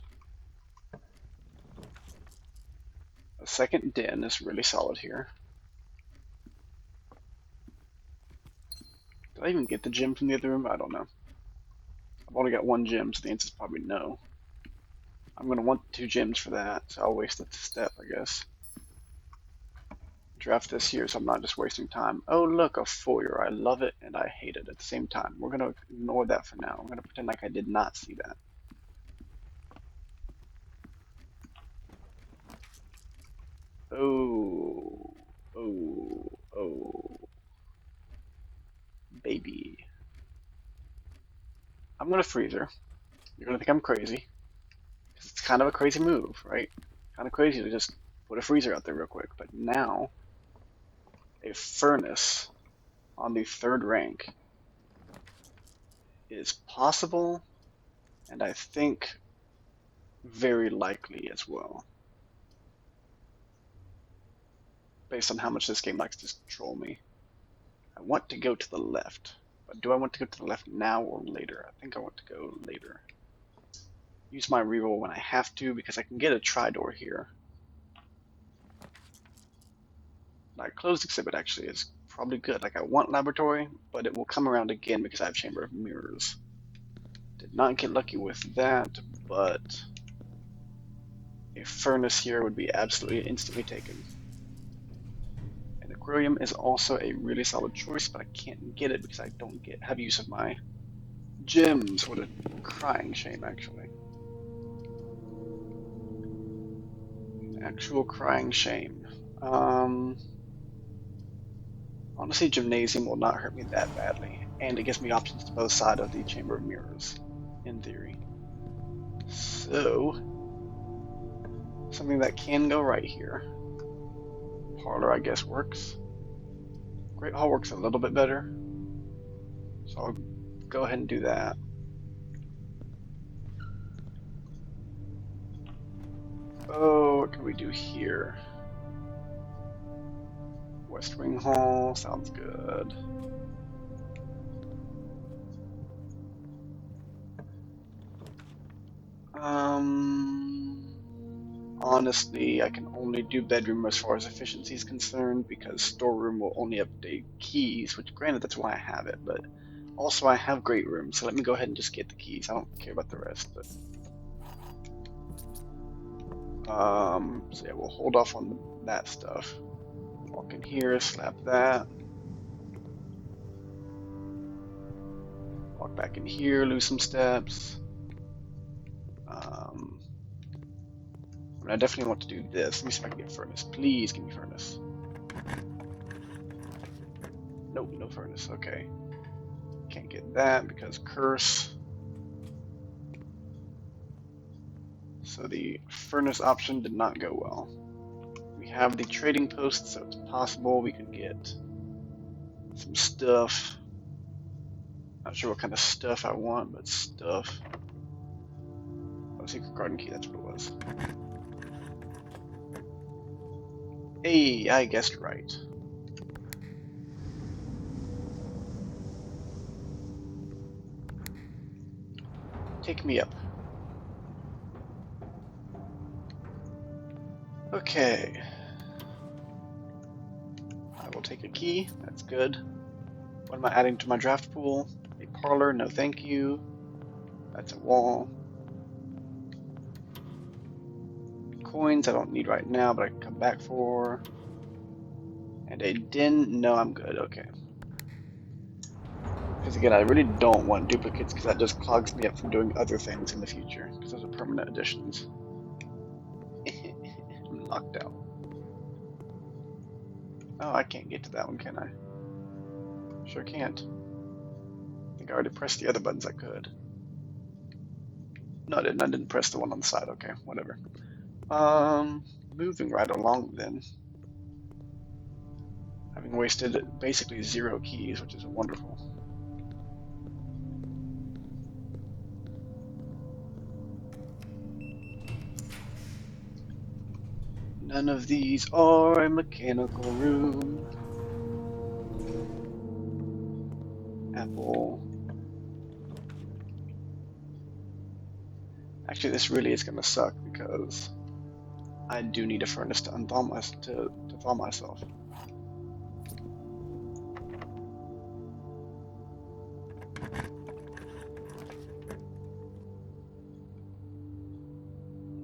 A second Den is really solid here. Did I even get the gem from the other room? I don't know. I've only got one gem, so the answer is probably no. I'm going to want 2 gems for that, so I'll waste a step, I guess. Draft this here so I'm not just wasting time. Oh, look, a foyer. I love it and I hate it at the same time. We're going to ignore that for now. I'm going to pretend like I did not see that. Oh, oh, baby. I'm going to freezer. You're going to think I'm crazy. It's kind of a crazy move, right? Kind of crazy to just put a freezer out there real quick. But now, a furnace on the 3rd rank is possible, and I think very likely as well, based on how much this game likes to troll me. I want to go to the left, but do I want to go to the left now or later? I think I want to go later. Use my reroll when I have to, because I can get a tri-door here. My closed exhibit actually is probably good. Like, I want laboratory, but it will come around again because I have chamber of mirrors. Did not get lucky with that, but a furnace here would be absolutely instantly taken. An aquarium is also a really solid choice, but I can't get it because I don't have use of my gems. What a crying shame, actually. Actual crying shame. Honestly, gymnasium will not hurt me that badly, and it gives me options to both sides of the chamber of mirrors, in theory. So, something that can go right here. Parlor, I guess, works. Great Hall works a little bit better, so I'll go ahead and do that. Oh, what can we do here? West Wing Hall, sounds good. Honestly, I can only do bedroom as far as efficiency is concerned because storeroom will only update keys, which granted that's why I have it, but also I have great room, so let me go ahead and just get the keys. I don't care about the rest, but so yeah, we'll hold off on that stuff. Walk in here, slap that. Walk back in here, lose some steps. I definitely want to do this. Let me see if I can get furnace. Please give me furnace. Nope, no furnace. Okay. Can't get that because curse. So the furnace option did not go well. We have the trading post, so it's possible we could get some stuff. Not sure what kind of stuff I want, but stuff. Oh, secret garden key, that's what it was. Hey, I guessed right. Take me up. Okay. I will take a key, that's good. What am I adding to my draft pool? A parlor, no thank you. That's a wall. Coins I don't need right now, but I can come back for. And a den, no, I'm good, okay. Because again, I really don't want duplicates because that just clogs me up from doing other things in the future, because those are permanent additions. I'm knocked out. Oh, I can't get to that one, can I? Sure can't. I think I already pressed the other buttons I could. No, I didn't. I didn't press the one on the side. Okay, whatever. Moving right along then. Having wasted basically 0 keys, which is wonderful. None of these are a mechanical room. Apple. Actually, this really is going to suck because I do need a furnace to thaw myself.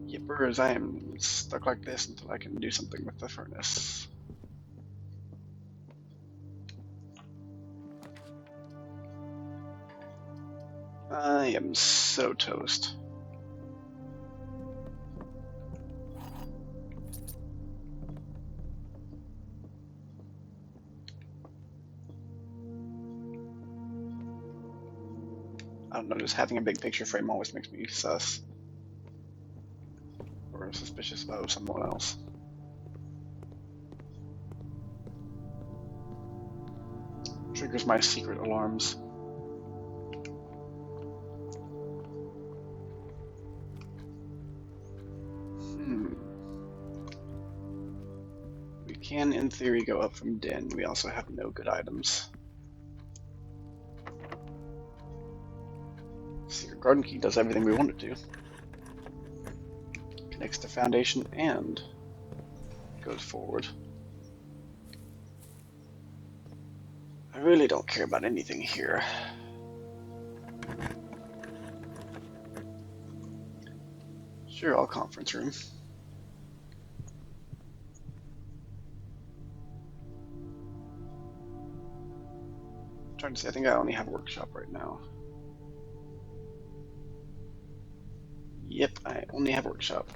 Yippers, I am stuck like this until I can do something with the furnace. I am so toast. I don't know, just having a big picture frame always makes me sus. Or suspicious of someone else. Triggers my secret alarms. We can, in theory, go up from Den. We also have no good items. Secret Garden Key does everything we want it to. Connects to Foundation and goes forward. I really don't care about anything here. Sure, I'll conference room. I'm trying to see, I think I only have workshop right now. Yep, I only have workshop.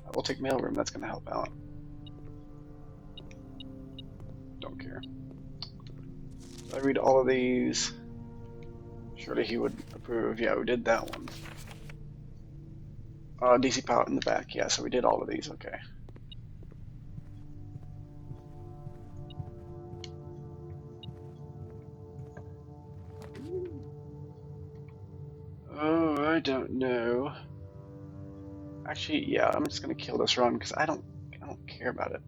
I will take mailroom, that's going to help out. Don't care. I read all of these. Surely he would approve. Yeah, we did that one. DC power in the back. Yeah, so we did all of these. Okay. Oh, I don't know. Actually, yeah, I'm just gonna kill this run because I don't care about it.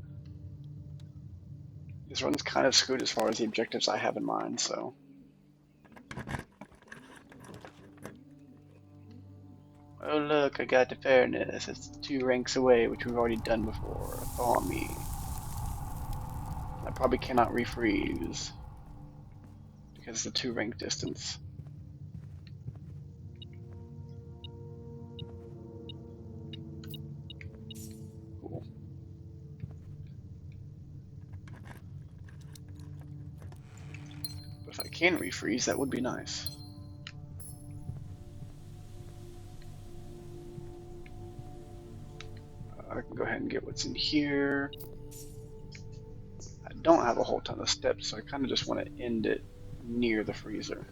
This run's kind of screwed as far as the objectives I have in mind, so. Oh look, I got the fairness. It's 2 ranks away, which we've already done before. Thaw me. I probably cannot refreeze because it's a 2 rank distance. Cool. But if I can refreeze, that would be nice. I can go ahead and get what's in here. I don't have a whole ton of steps, so I kind of just want to end it near the freezer.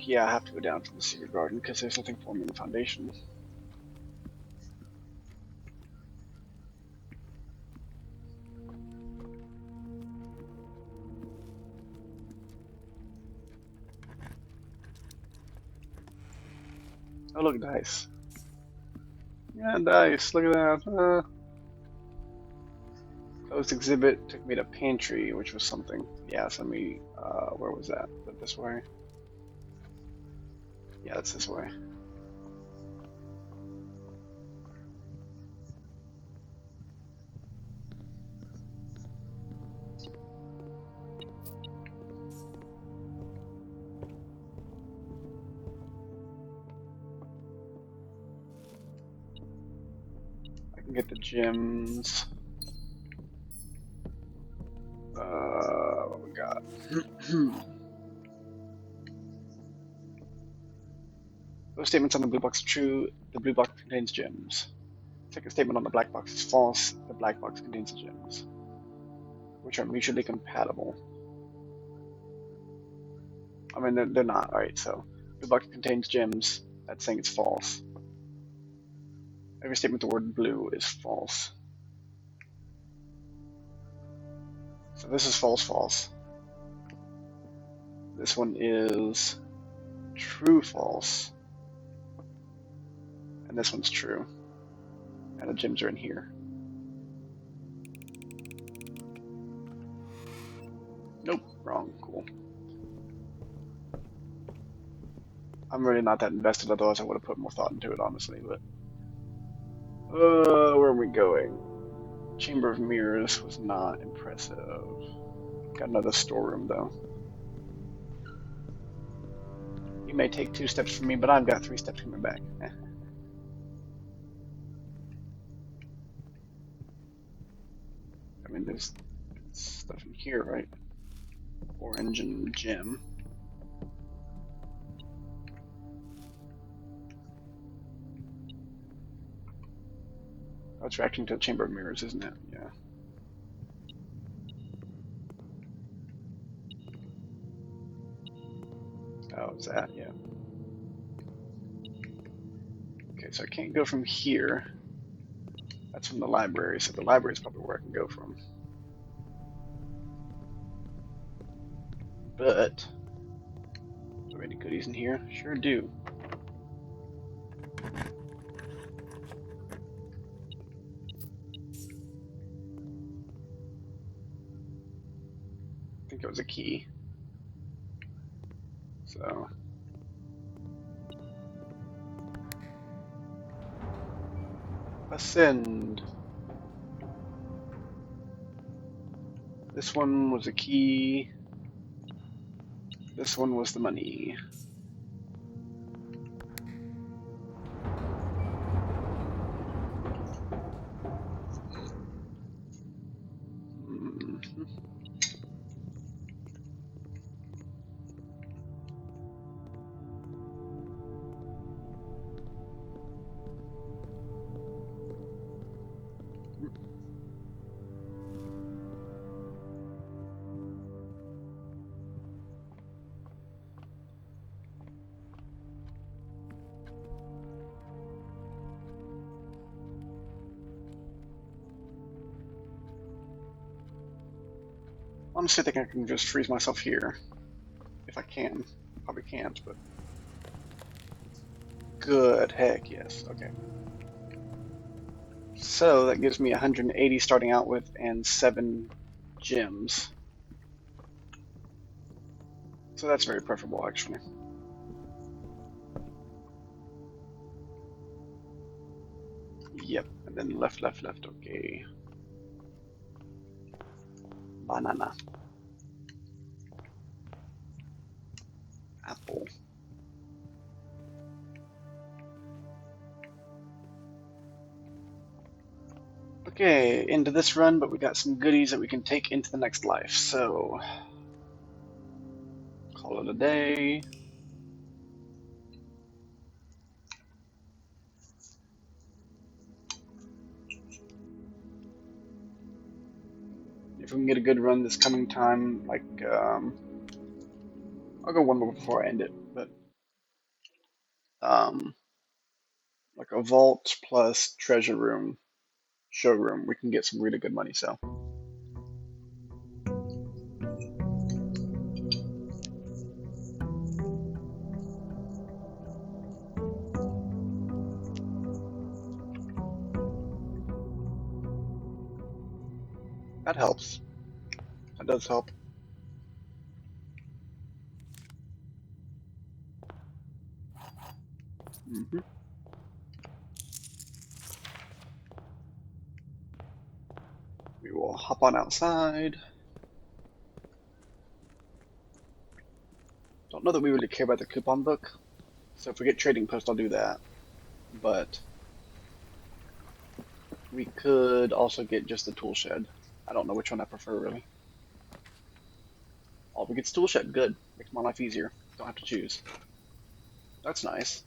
Yeah, I have to go down to the secret garden because there's nothing for me in the foundation. Oh, look, dice. Yeah, dice. Look at that. Closed exhibit took me to pantry, which was something. Yeah, so where was that? Was it this way? Yeah, it's this way. I can get the gems. What we got? Those statements on the blue box are true. The blue box contains gems. Second statement on the black box is false. The black box contains the gems, which are mutually compatible. I mean, they're not. Alright, so blue bucket contains gems. That's saying it's false. Every statement with the word blue is false. So this is false, false. This one is true, false. And this one's true. And the gems are in here. Nope, wrong. Cool. I'm really not that invested, otherwise I would have put more thought into it, honestly. But where are we going? Chamber of Mirrors was not impressive. Got another storeroom though. You may take 2 steps from me, but I've got 3 steps coming back. I mean, there's stuff in here, right? Orange and gem. Oh, it's reacting to the Chamber of Mirrors, isn't it? Yeah. Oh, is that? Yeah. Okay, so I can't go from here. That's from the library, so the library is probably where I can go from. But, are there any goodies in here? Sure do. I think it was a key. So, ascend. This one was a key. This one was the money. Honestly, I think I can just freeze myself here. If I can. Probably can't, but... Good, heck yes. Okay. So, that gives me 180 starting out with, and 7 gems. So that's very preferable, actually. Yep, and then left, left, left, okay. Banana. Apple. Okay, into this run, but we got some goodies that we can take into the next life, so... Call it a day. If we can get a good run this coming time, like, I'll go one more before I end it, but, like a vault plus treasure room, showroom, we can get some really good money, so. That helps. That does help. Mm-hmm. We will hop on outside. Don't know that we really care about the coupon book, so if we get trading post, I'll do that. But we could also get just the tool shed. I don't know which one I prefer, really. Oh, if we get tool shed, good. Makes my life easier. Don't have to choose. That's nice.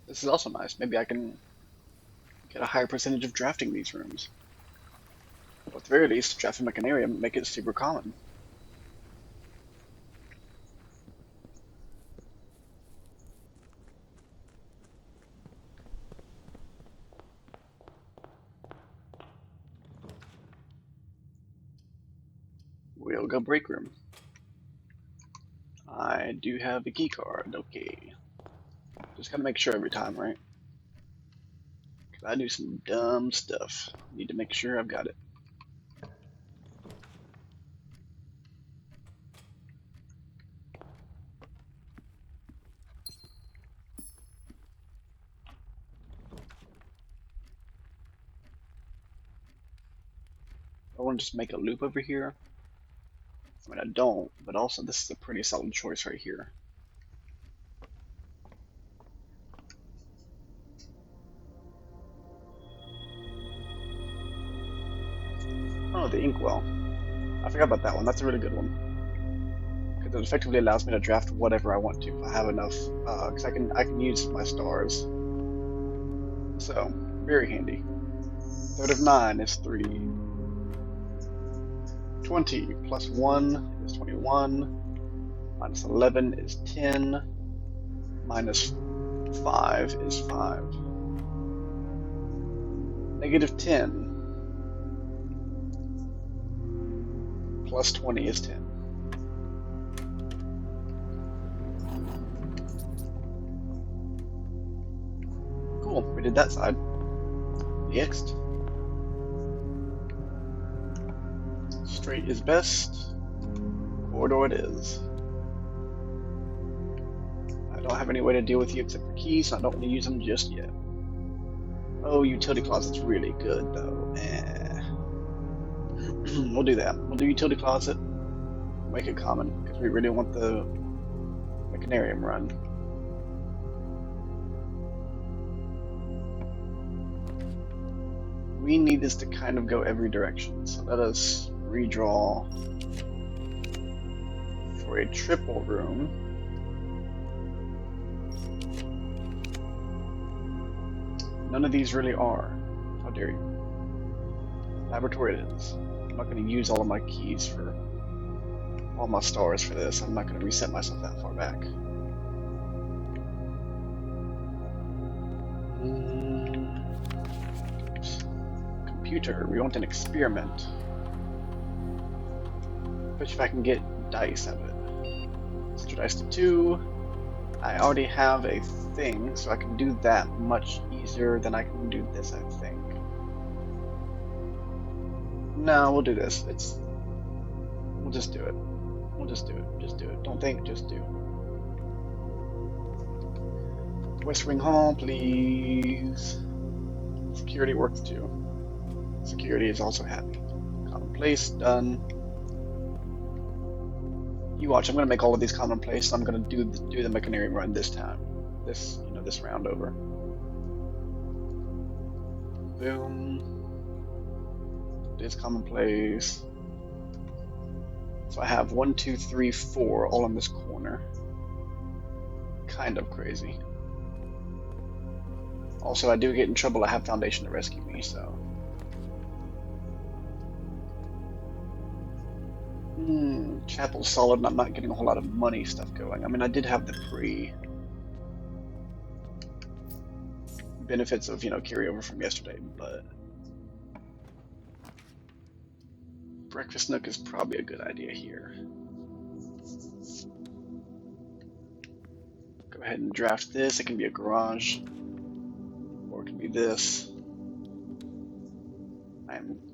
This is also nice. Maybe I can get a higher percentage of drafting these rooms. But at the very least, drafting Mechanarium make it super common. We'll go break room. I do have a key card. Okay. Just gotta make sure every time, right? Because I do some dumb stuff. Need to make sure I've got it. I want to just make a loop over here. I mean, I don't, but also this is a pretty solid choice right here. Oh, the inkwell. I forgot about that one. That's a really good one. Because it effectively allows me to draft whatever I want to if I have enough. Because I can use my stars. So, very handy. Third of 9 is 3. 20 plus 1 is 21. Minus 11 is 10. Minus 5 is 5. Negative 10 plus 20 is 10. Cool, we did that side. Next. Straight is best. Corridor it is. I don't have any way to deal with you except for keys, so I don't want to use them just yet. Oh, utility closet's really good, though. We'll do that. We'll do utility closet. Make it common, because we really want the Mechanarium run. We need this to kind of go every direction, so let us redraw for a triple room. None of these really are. How dare you? Laboratory it is. I'm not going to use all of my keys for all my stars for this. I'm not going to reset myself that far back. Computer, we want an experiment. Which if I can get dice of it. Set your dice to 2. I already have a thing, so I can do that much easier than I can do this, I think. No, we'll do this. We'll just do it. We'll just do it. Just do it. Don't think, just do. West Wing Hall, please. Security works too. Security is also happy. Commonplace, done. You watch, I'm gonna make all of these commonplace. I'm gonna do the Mechanarium run this time. This round over. Boom. This commonplace. So I have 1, 2, 3, 4 all in this corner. Kind of crazy. Also, I do get in trouble. I have Foundation to rescue me, so. Chapel's solid, and I'm not getting a whole lot of money stuff going. I mean, I did have the benefits of, carryover from yesterday, but Breakfast Nook is probably a good idea here. Go ahead and draft this. It can be a garage, or it can be this.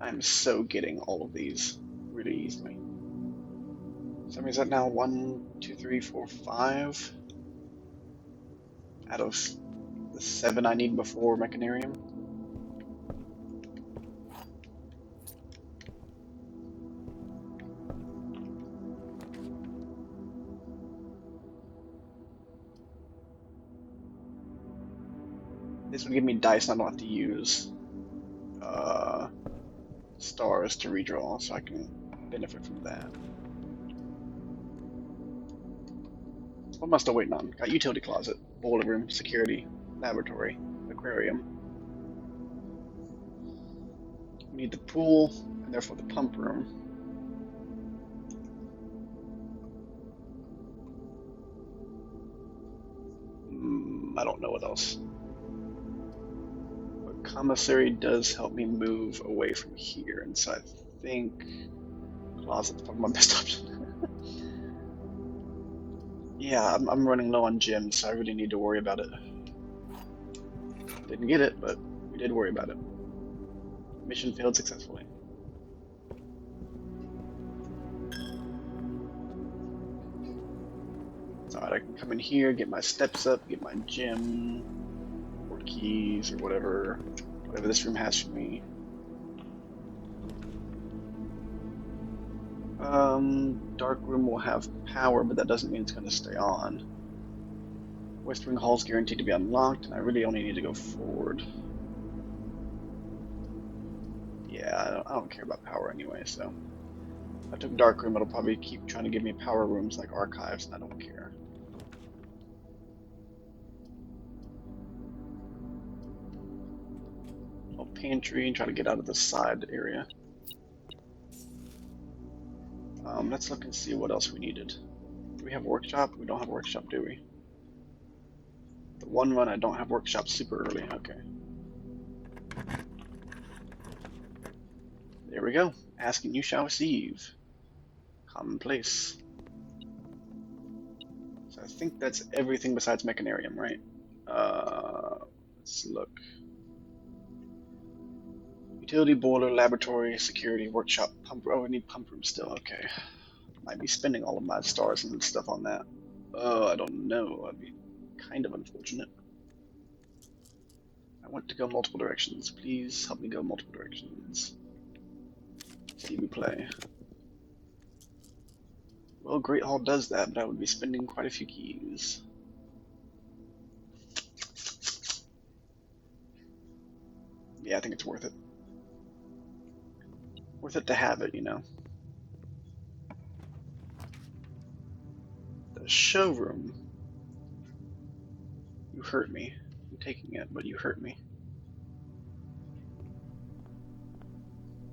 I'm so getting all of these really easily. So is that now 1, 2, 3, 4, 5 out of the 7 I need before Mechanarium? This would give me dice I don't have to use stars to redraw, so I can benefit from that. What am I still waiting on? Got utility closet, boiler room, security, laboratory, aquarium. We need the pool, and therefore the pump room. I don't know what else. But commissary does help me move away from here, and so I think Closet's probably my best option. Yeah, I'm running low on gems, so I really need to worry about it. Didn't get it, but we did worry about it. Mission failed successfully. It's alright, I can come in here, get my steps up, get my gem, or keys, or whatever this room has for me. Dark room will have power, but that doesn't mean it's going to stay on. Whispering Hall's guaranteed to be unlocked, and I really only need to go forward. Yeah, I don't care about power anyway, so. If I took Dark Room, it'll probably keep trying to give me power rooms like Archives, and I don't care. Oh, Pantry, and try to get out of the side area. Let's look and see what else we needed. Do we have Workshop? We don't have Workshop, do we? The one run I don't have Workshop super early, okay. There we go. Asking you shall receive. Commonplace. So I think that's everything besides Mechanarium, right? Let's look. Utility, boiler, laboratory, security, workshop, pump. Oh, we need pump room still. Okay. Might be spending all of my stars and stuff on that. Oh, I don't know. That'd be kind of unfortunate. I want to go multiple directions. Please help me go multiple directions. See me play. Well, Great Hall does that, but I would be spending quite a few keys. Yeah, I think it's worth it. Worth it to have it, you know. The showroom. You hurt me. I'm taking it, but you hurt me.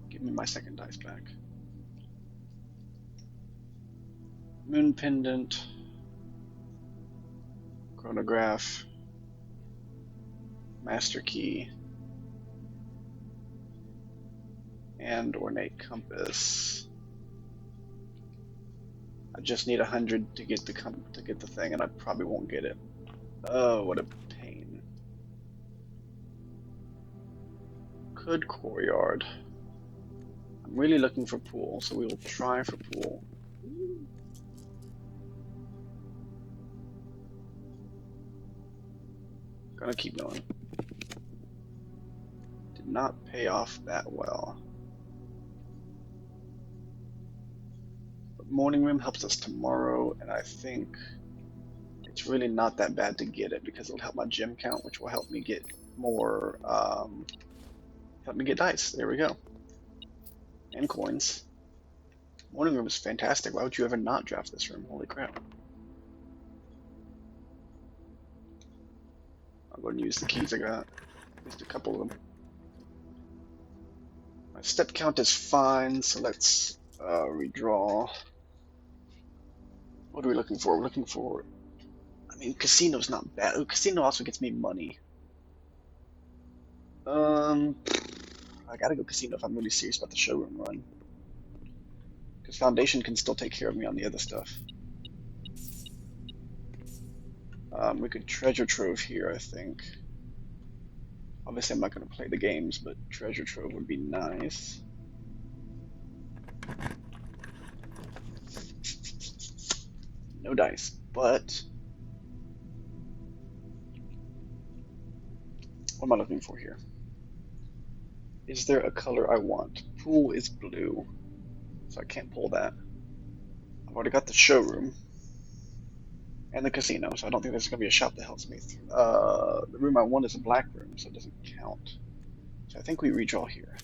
Give me my second dice back. Moon pendant. Chronograph. Master key. And ornate compass. I just need 100 to get the thing, and I probably won't get it. Oh, what a pain. Could courtyard. I'm really looking for pool, so we will try for pool. Gonna keep going. Did not pay off that well. But morning room helps us tomorrow, and I think it's really not that bad to get it because it'll help my gem count, which will help me get more, help me get dice. There we go. And coins. Morning room is fantastic. Why would you ever not draft this room? Holy crap. I'm going to use the keys I got. At least a couple of them. My step count is fine, so let's redraw. What are we looking for? We're looking for... I mean, casino's not bad. Ooh, casino also gets me money. I gotta go casino if I'm really serious about the showroom run. Because Foundation can still take care of me on the other stuff. We could treasure trove here, I think. Obviously, I'm not going to play the games, but treasure trove would be nice. No dice, but... What am I looking for here? Is there a color I want? Pool is blue, so I can't pull that. I've already got the showroom. And the casino, so I don't think there's going to be a shop that helps me. The room I want is a black room, so it doesn't count. So I think we redraw here.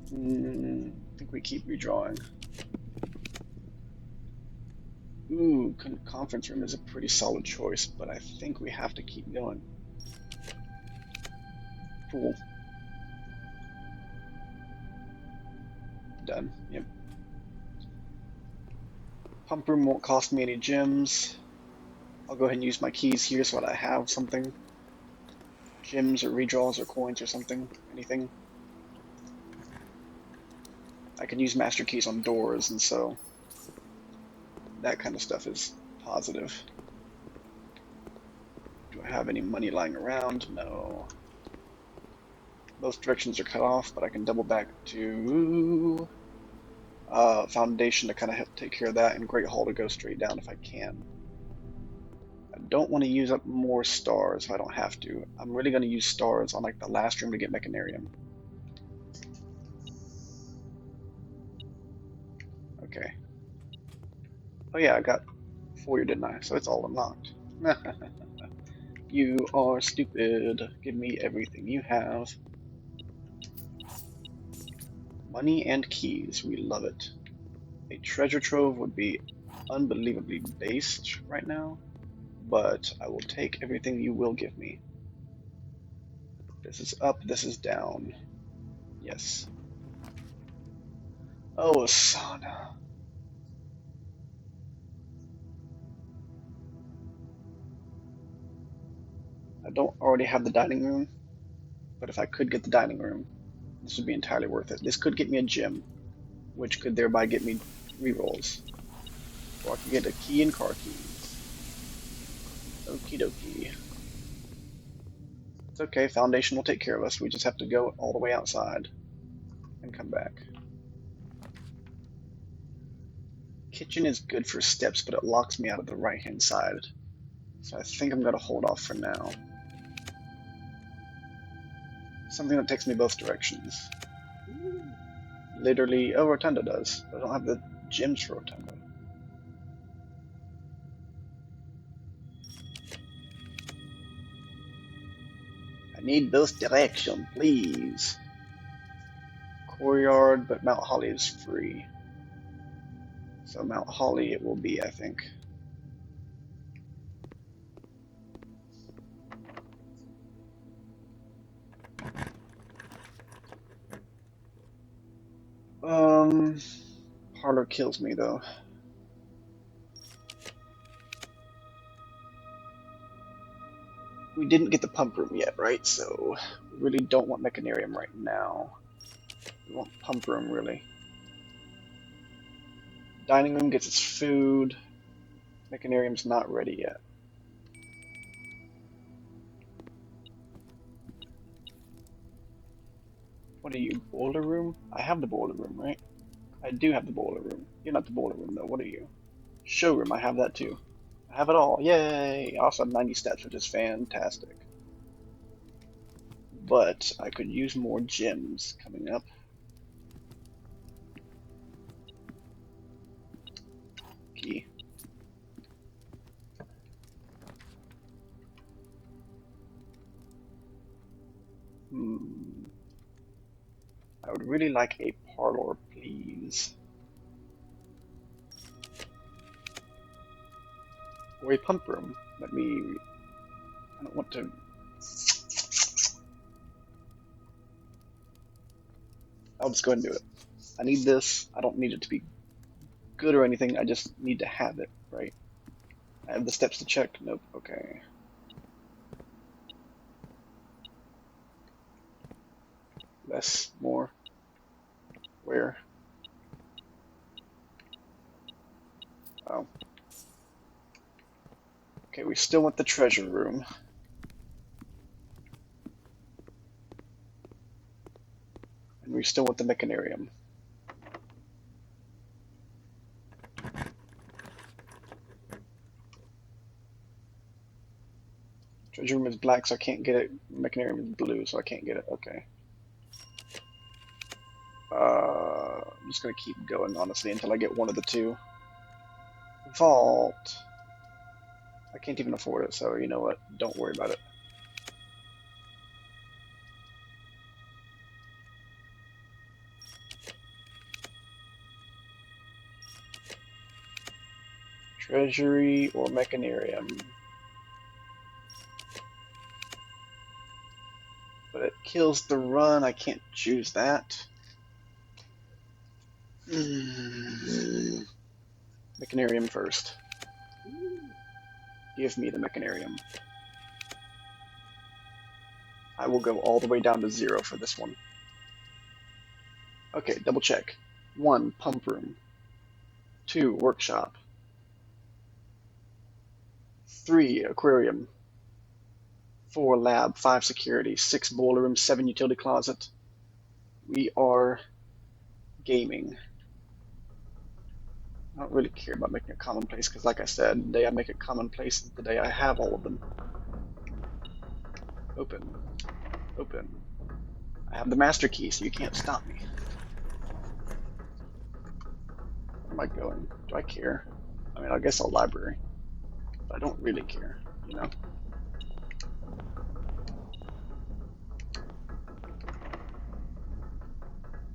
I think we keep redrawing. Ooh, conference room is a pretty solid choice, but I think we have to keep going. Pool. Done, yep. Pump room won't cost me any gems. I'll go ahead and use my keys here so that I have something. Gems or redraws or coins or something. Anything. I can use master keys on doors, and so that kind of stuff is positive. Do I have any money lying around? No. Both directions are cut off, but I can double back to Foundation to kind of take care of that, and Great Hall to go straight down if I can. I don't want to use up more stars if I don't have to. I'm really going to use stars on like the last room to get Mechanarium. Okay. Oh yeah, I got 4, didn't I? So it's all unlocked. You are stupid. Give me everything you have. Money and keys. We love it. A treasure trove would be unbelievably based right now, but I will take everything you will give me. This is up, this is down. Yes. Oh, Asana. I don't already have the dining room, but if I could get the dining room, this would be entirely worth it. This could get me a gym, which could thereby get me rerolls. Or I could get a key and car keys. Okie dokie. It's okay, Foundation will take care of us. We just have to go all the way outside and come back. Kitchen is good for steps, but it locks me out of the right-hand side. So I think I'm going to hold off for now. Something that takes me both directions. Literally, oh, Rotunda does. But I don't have the gems for Rotunda. I need both direction, please. Courtyard, but Mount Holly is free. So Mount Holly it will be, I think. Parlor kills me though. We didn't get the pump room yet, right? So we really don't want Mechanarium right now. We want pump room, really. Dining room gets its food. Mechanarium's not ready yet. What are you, boiler room? I have the boiler room, right? I do have the boiler room. You're not the boiler room, though. What are you? Showroom, I have that too. I have it all. Yay! I also have 90 steps, which is fantastic. But I could use more gems coming up. Key. I would really like a parlor, please. Or a pump room. Let me... I don't want to... I'll just go ahead and do it. I need this. I don't need it to be good or anything. I just need to have it, right? I have the steps to check. Nope. Okay. Less, more. Where? Oh. Okay, we still want the treasure room. And we still want the Mechanarium. Treasure room is black, so I can't get it. Mechanarium is blue, so I can't get it. Okay. I'm just gonna keep going, honestly, until I get one of the two. Vault. I can't even afford it, so you know what? Don't worry about it. Treasury or Mechanarium. But it kills the run. I can't choose that. Mechanarium first. Give me the Mechanarium. I will go all the way down to 0 for this one. Okay, double check. 1. Pump room. 2. Workshop. 3. Aquarium. 4. Lab. 5. Security. 6. Boiler room. 7. Utility closet. We are gaming. I don't really care about making it commonplace because, like I said, the day I make it commonplace is the day I have all of them. Open. Open. I have the master key, so you can't stop me. Where am I going? Do I care? I mean, I guess I'll library. But I don't really care, you know?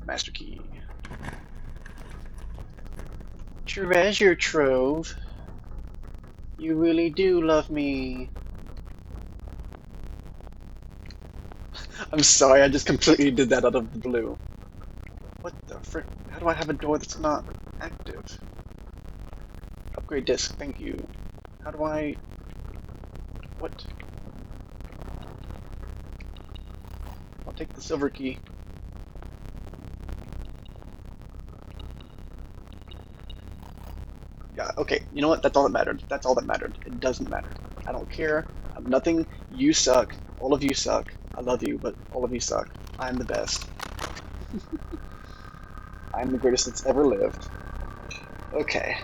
Master key. Treasure trove. You really do love me. I'm sorry, I just completely did that out of the blue. What the frick? How do I have a door that's not active? Upgrade disk, thank you. How do I... What? I'll take the silver key. Yeah, okay, you know what? That's all that mattered. That's all that mattered. It doesn't matter. I don't care. I'm nothing. You suck. All of you suck. I love you, but all of you suck. I'm the best. I'm the greatest that's ever lived. Okay.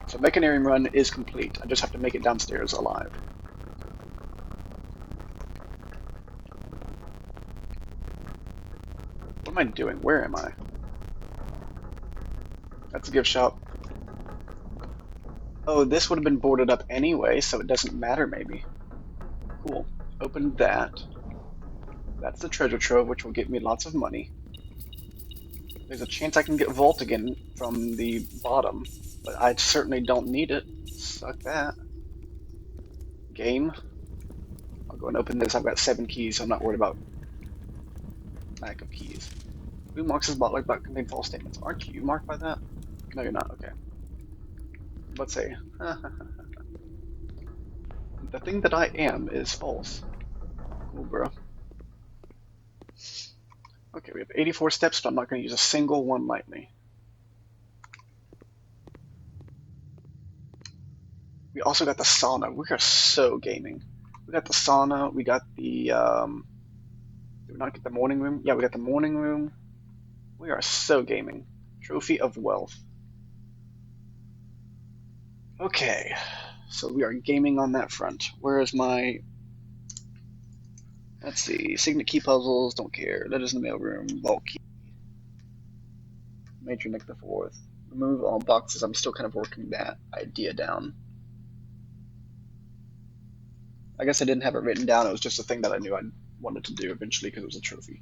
So Mechanarium run is complete. I just have to make it downstairs alive. What am I doing? Where am I? That's a gift shop. Oh, this would have been boarded up anyway, so it doesn't matter maybe. Cool. Open that. That's the treasure trove, which will get me lots of money. There's a chance I can get Vault again from the bottom, but I certainly don't need it. Suck that. Game. I'll go and open this. I've got 7 keys, so I'm not worried about lack of keys. Who marks his bot like that contain false statements? Aren't you marked by that? No, you're not. Okay. Let's say. The thing that I am is false. Cool, bro. Okay, we have 84 steps, but I'm not going to use a single one lightly. We also got the sauna. We are so gaming. We got the sauna. We got the, did we not get the morning room? Yeah, we got the morning room. We are so gaming. Trophy of Wealth. Okay, so we are gaming on that front. Where is my... Let's see. Signet key puzzles. Don't care. Letters in the mailroom. Vault key. Major Nick the Fourth. Remove all boxes. I'm still kind of working that idea down. I guess I didn't have it written down. It was just a thing that I knew I wanted to do eventually because it was a trophy.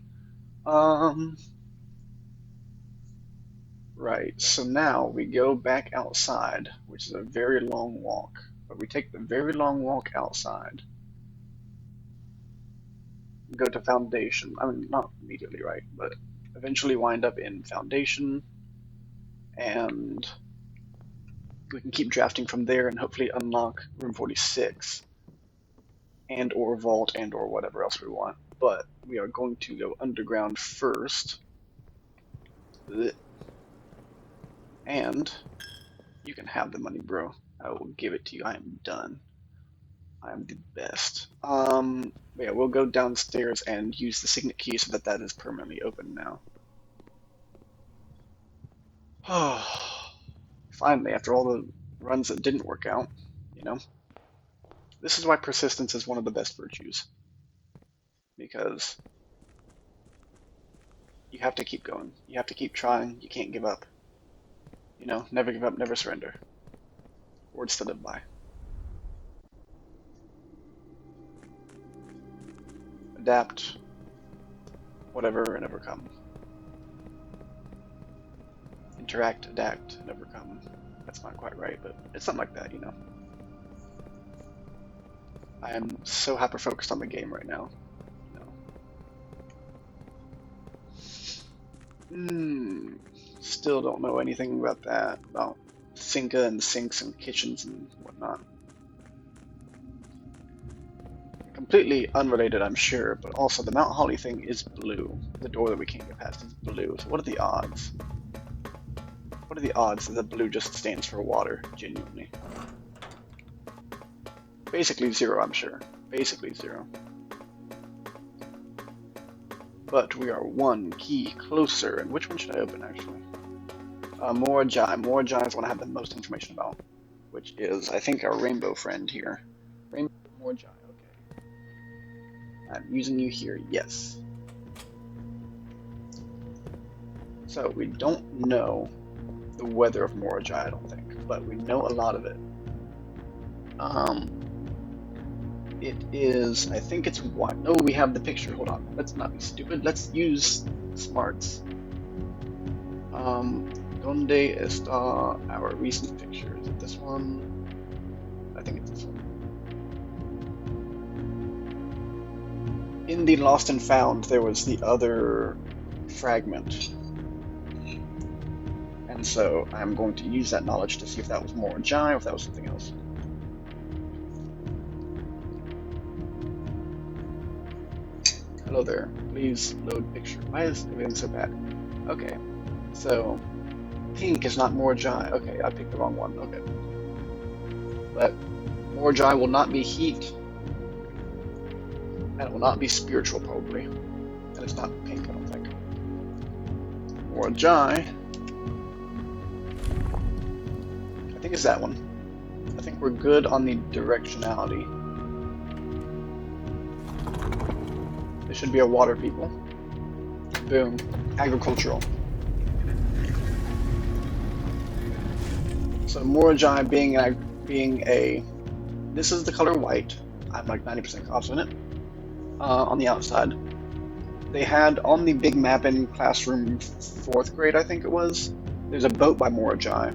Right, so now we go back outside, which is a very long walk. But we take the very long walk outside, go to Foundation. I mean, not immediately, right? But eventually wind up in Foundation, and we can keep drafting from there and hopefully unlock Room 46, and or Vault, and or whatever else we want. But we are going to go underground first. And you can have the money, bro. I will give it to you. I am done. I am the best. Yeah, we'll go downstairs and use the signet key so that that is permanently open now. Finally, after all the runs that didn't work out, you know. This is why persistence is one of the best virtues. Because you have to keep going. You have to keep trying. You can't give up. You know, never give up, never surrender. Words to live by. Adapt, whatever, and overcome. Interact, adapt, and overcome. That's not quite right, but it's something like that, you know. I am so hyper-focused on the game right now. Still don't know anything about that, about Sinka and sinks and kitchens and whatnot. completely unrelated, I'm sure, but also the Mount Holly thing is blue. The door that we can't get past is blue. So what are the odds? What are the odds that the blue just stands for water, genuinely? Basically zero, I'm sure. Basically zero. But we are one key closer. And which one should I open, actually? Morajai. Morajai is what I have the most information about, which is, I think, our rainbow friend here. Rainbow Morajai, okay. I'm using you here, yes. So, we don't know the weather of Morajai, I don't think, but we know a lot of it. It is, I think it's what? Oh, we have the picture. Hold on. Let's not be stupid. Let's use smarts. Donde está our recent picture? Is it this one? I think it's this one. In the Lost and Found, there was the other fragment. And so I'm going to use that knowledge to see if that was Morajai or if that was something else. Hello there. Please load picture. Why is everything so bad? Okay. So, pink is not Morajai. Okay, I picked the wrong one. Okay. But Morajai will not be heat. And it will not be spiritual, probably. And it's not pink, I don't think. Morajai. I think it's that one. I think we're good on the directionality. This should be our water people. Boom. Agricultural. So Morajai being a this is the color white. I'm like 90% confident. On the outside. They had on the big map in classroom 4th grade, I think it was, there's a boat by Morajai.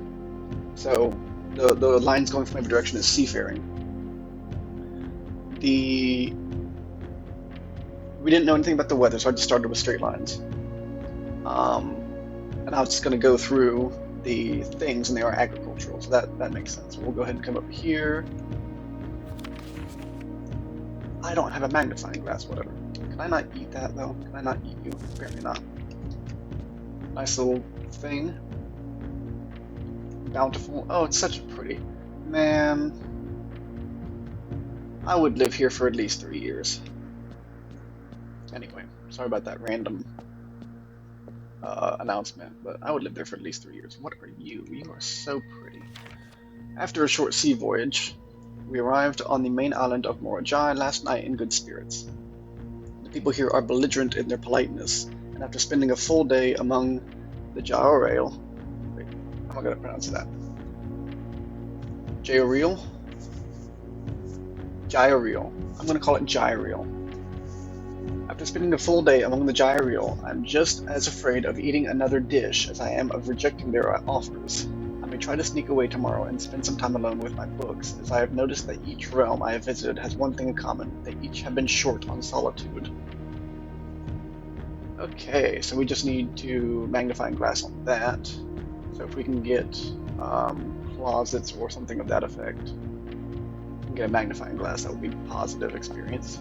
So the lines going from every direction is seafaring. We didn't know anything about the weather, so I just started with straight lines. And I was just going to go through the things, and they are agricultural, so that makes sense. We'll go ahead and come up here. I don't have a magnifying glass, whatever. Can I not eat that, though? Can I not eat you? Apparently not. Nice little thing. Bountiful. Oh, it's such a pretty... Man... I would live here for at least 3 years. Anyway, sorry about that random announcement, but I would live there for at least 3 years. What are you? You are so pretty. After a short sea voyage, we arrived on the main island of Morajai last night in good spirits. The people here are belligerent in their politeness, and after spending a full day among the Jaorale, wait, how am I going to pronounce that? Jaorale? Jaorale. I'm going to call it Jaorale. After spending a full day among the Jaorale, I'm just as afraid of eating another dish as I am of rejecting their offers. I may try to sneak away tomorrow and spend some time alone with my books, as I have noticed that each realm I have visited has one thing in common. They each have been short on solitude. Okay, so we just need to magnifying glass on that. So if we can get closets or something of that effect, get a magnifying glass, that would be a positive experience.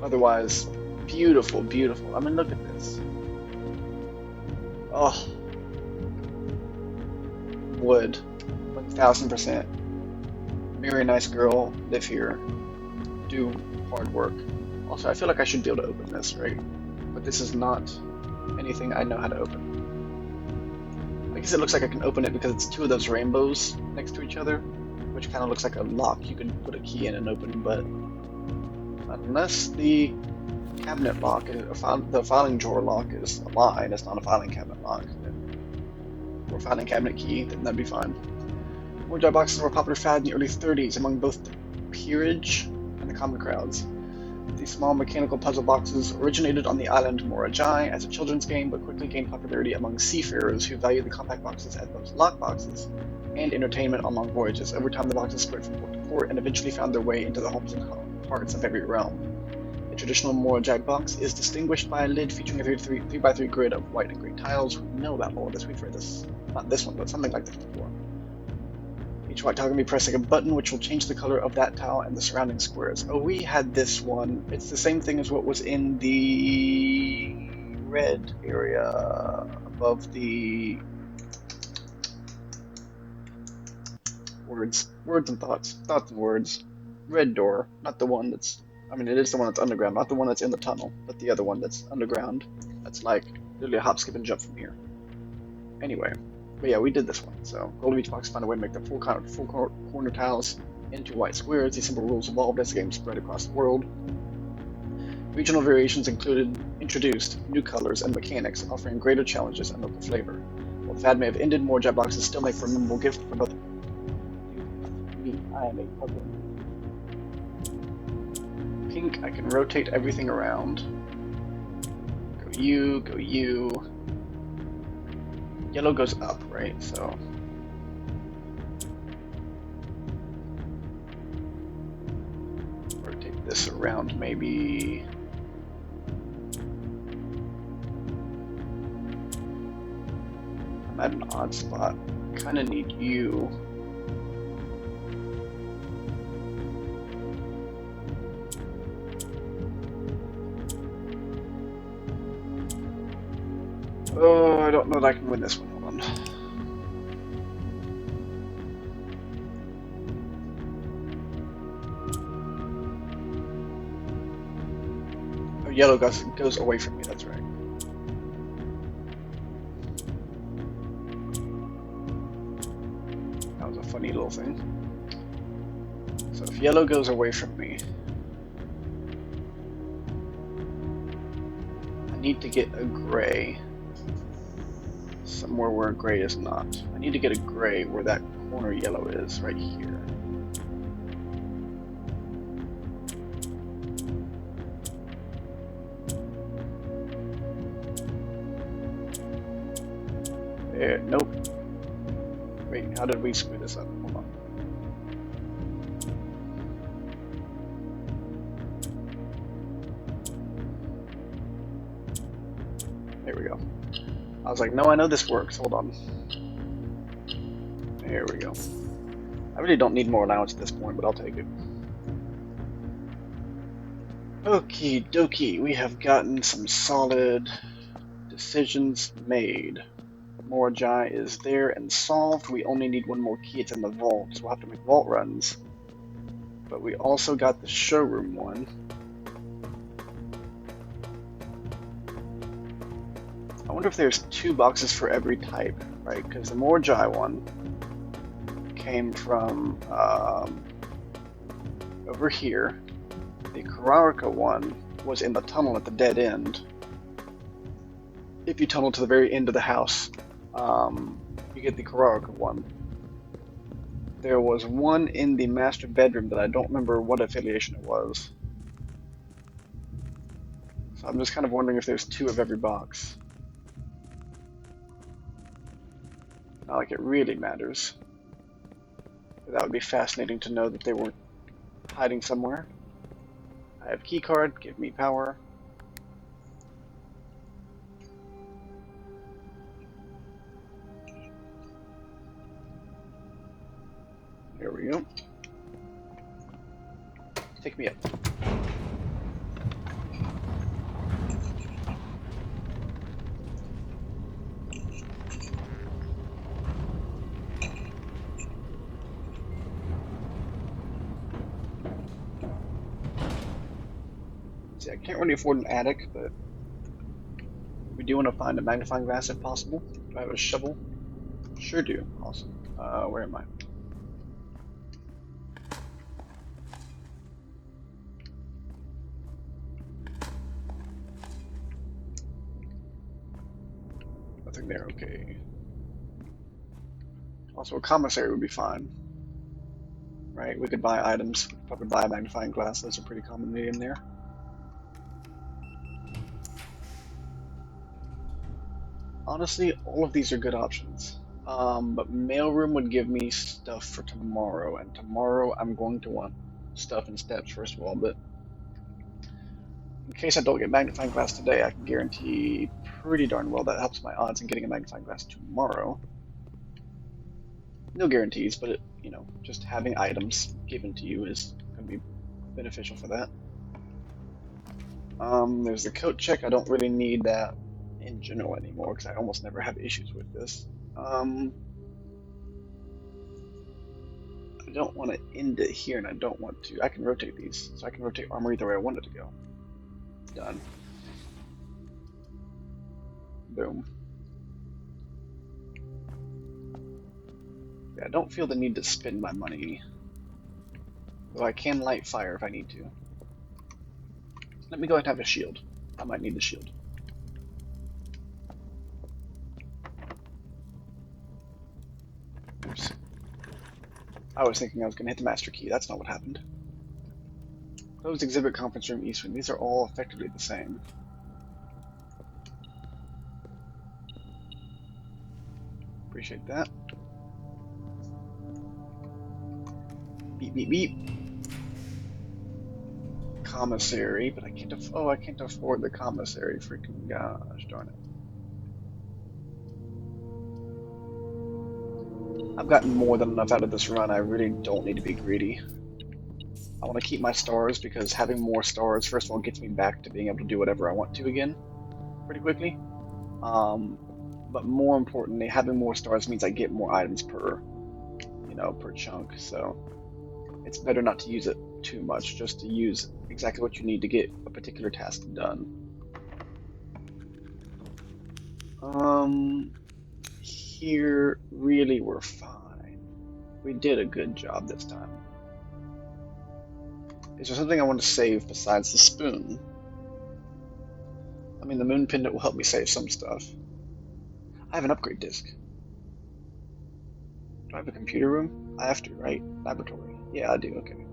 Otherwise, beautiful, beautiful. I mean, look at this. Oh. Would. 1000%. Very nice girl. Live here. Do hard work. Also, I feel like I should be able to open this, right? But this is not anything I know how to open. I guess it looks like I can open it because it's two of those rainbows next to each other, which kind of looks like a lock you can put a key in and open, but unless the cabinet lock, the filing drawer lock is a lie, and it's not a filing cabinet lock, or filing cabinet key, then that'd be fine. Morajai boxes were a popular fad in the early 30s among both the peerage and the common crowds. These small mechanical puzzle boxes originated on the island Morajai as a children's game, but quickly gained popularity among seafarers who valued the compact boxes as both lock boxes and entertainment on long voyages. Over time, the boxes spread from port to port and eventually found their way into the homes and hearts of every realm. A traditional Morajai box is distinguished by a lid featuring a 3x3 grid of white and grey tiles. We know about all of this, we've read this, not this one, but something like this before. Each white tile can be pressing a button which will change the color of that tile and the surrounding squares. Oh, we had this one. It's the same thing as what was in the red area above the words and thoughts and words. Red door, not the one that's, I mean it is the one that's underground, not the one that's in the tunnel, but the other one that's underground. That's like literally a hop, skip, and jump from here. Anyway, but yeah, we did this one. So goal of each box, find a way to make the full corner tiles into white squares. These simple rules evolved as the game spread across the world. Regional variations introduced new colors and mechanics, offering greater challenges and local flavor. While the fad may have ended, more jet boxes still make for a memorable gift for both. I am a puzzle. Pink, I can rotate everything around. Go you, go you. Yellow goes up, right? So rotate this around maybe. I'm at an odd spot. Kinda need you. Oh, I don't know that I can win this one. Hold on. Oh, yellow goes away from me, that's right. That was a funny little thing. So if yellow goes away from me, I need to get a gray. Somewhere where gray is not. I need to get a gray where that corner yellow is, right here. There, nope. Wait, how did we screw this up? Hold on. There we go. I was like, no, I know this works. Hold on. There we go. I really don't need more allowance at this point, but I'll take it. Okie dokie, we have gotten some solid decisions made. Morajai is there and solved. We only need one more key. It's in the vault, so we'll have to make vault runs. But we also got the showroom one. I wonder if there's 2 boxes for every type, right? Because the Morajai one came from over here. The Kararika one was in the tunnel at the dead end. If you tunnel to the very end of the house, you get the Kararika one. There was one in the master bedroom that I don't remember what affiliation it was. So I'm just kind of wondering if there's 2 of every box. Not like it really matters. That would be fascinating to know that they weren't hiding somewhere. I have keycard, give me power. Here we go. Take me up. See, I can't really afford an attic, but we do want to find a magnifying glass if possible. Do I have a shovel? Sure do. Awesome. Where am I? Nothing there, okay. Also, a commissary would be fine. Right, we could buy items. Probably buy a magnifying glass. Those are pretty commonly in there. Honestly, all of these are good options. But mailroom would give me stuff for tomorrow, and tomorrow I'm going to want stuff and steps first of all, but in case I don't get magnifying glass today, I can guarantee pretty darn well that helps my odds in getting a magnifying glass tomorrow. No guarantees, but you know, just having items given to you is going to be beneficial for that. There's the coat check. I don't really need that in general anymore because I almost never have issues with this. I don't want to end it here, and I don't want to. I can rotate these, so I can rotate armor either way I want it to go. Done. Boom. Yeah, I don't feel the need to spend my money, though I can light fire if I need to. Let me go ahead and have a shield. I might need the shield. Oops. I was thinking I was going to hit the master key. That's not what happened. Closed exhibit conference room east wing. These are all effectively the same. Appreciate that. Beep, beep, beep. Commissary, but I can't. I can't afford the commissary. Freaking gosh darn it! I've gotten more than enough out of this run. I really don't need to be greedy. I want to keep my stars because having more stars, first of all, gets me back to being able to do whatever I want to again pretty quickly. But more importantly, having more stars means I get more items per, per chunk. So it's better not to use it too much, just to use exactly what you need to get a particular task done. Here, really, we're fine. We did a good job this time. Is there something I want to save besides the spoon? I mean, the moon pendant will help me save some stuff. I have an upgrade disc. Do I have a computer room? I have to, right? Laboratory. Yeah, I do, okay.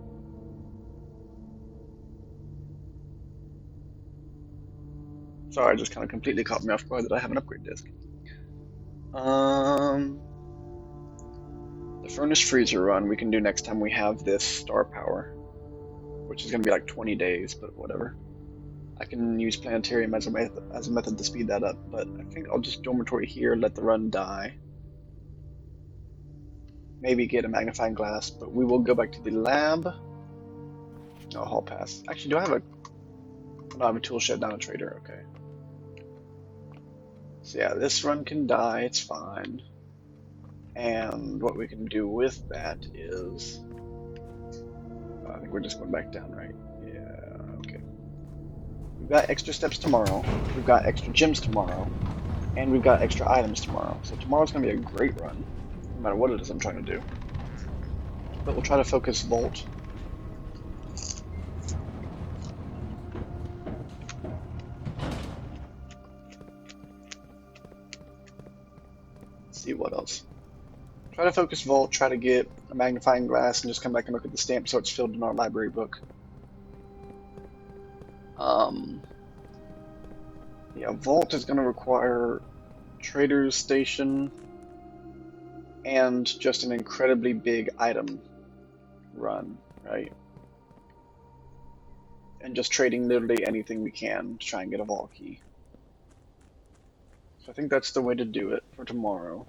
Sorry, I just kind of completely caught me off guard that I have an upgrade disc. The furnace freezer run we can do next time we have this star power, which is going to be like 20 days, but whatever. I can use planetarium as a method to speed that up, but I think I'll just dormitory here, let the run die. Maybe get a magnifying glass, but we will go back to the lab. Oh, hall pass. Actually, do I have a... No, I have a tool shed, not a trader. Okay. So yeah, this run can die. It's fine. And what we can do with that is... I think we're just going back down, right? Yeah, okay. We've got extra steps tomorrow. We've got extra gems tomorrow. And we've got extra items tomorrow. So tomorrow's going to be a great run, no matter what it is I'm trying to do. But we'll try to focus Volt. Let's see what else. Try to focus Volt, try to get a magnifying glass, and just come back and look at the stamp so it's filled in our library book. Yeah, Vault is going to require Trader's Station and just an incredibly big item run, right? And just trading literally anything we can to try and get a Vault key. So I think that's the way to do it for tomorrow.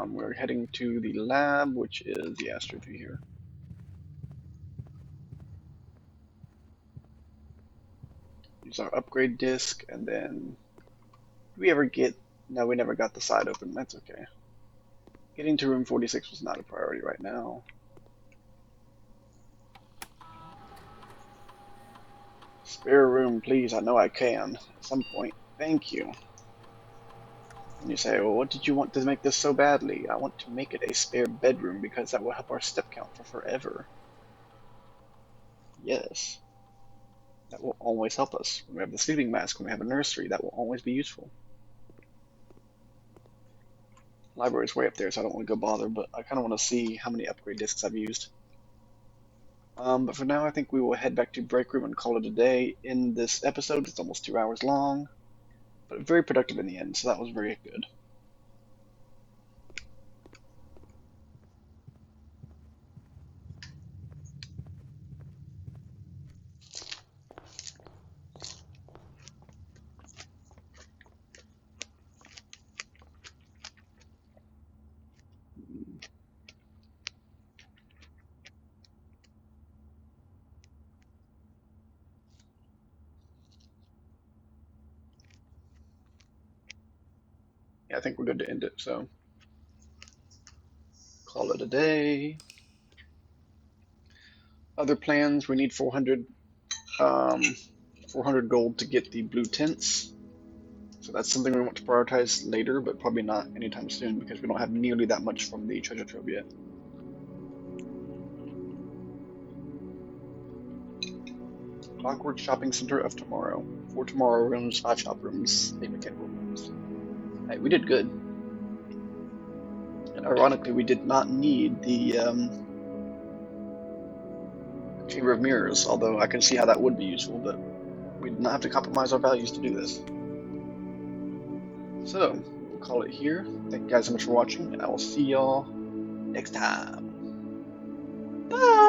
We're heading to the lab, which is, yeah, straight through here. Use our upgrade disc, and then... Did we ever get... No, we never got the side open. That's okay. Getting to room 46 was not a priority right now. Spare room, please. I know I can. At some point. Thank you. And you say, well, what did you want to make this so badly? I want to make it a spare bedroom because that will help our step count for forever. Yes. That will always help us. When we have the sleeping mask, when we have a nursery, that will always be useful. Library's way up there, so I don't want to go bother, but I kind of want to see how many upgrade discs I've used. But for now, I think we will head back to break room and call it a day in this episode. It's almost 2 hours long, but very productive in the end, so that was very good. I think we're good to end it. So call it a day. Other plans, we need 400, um, 400 gold to get the blue tints. So that's something we want to prioritize later, but probably not anytime soon because we don't have nearly that much from the treasure trove yet. Clockwork Shopping Center of tomorrow. 4 tomorrow rooms, 5 shop rooms, 8 mechanical rooms. Hey, we did good. And ironically, we did not need the Chamber of Mirrors, although I can see how that would be useful, but we did not have to compromise our values to do this. So, we'll call it here. Thank you guys so much for watching, and I will see y'all next time. Bye!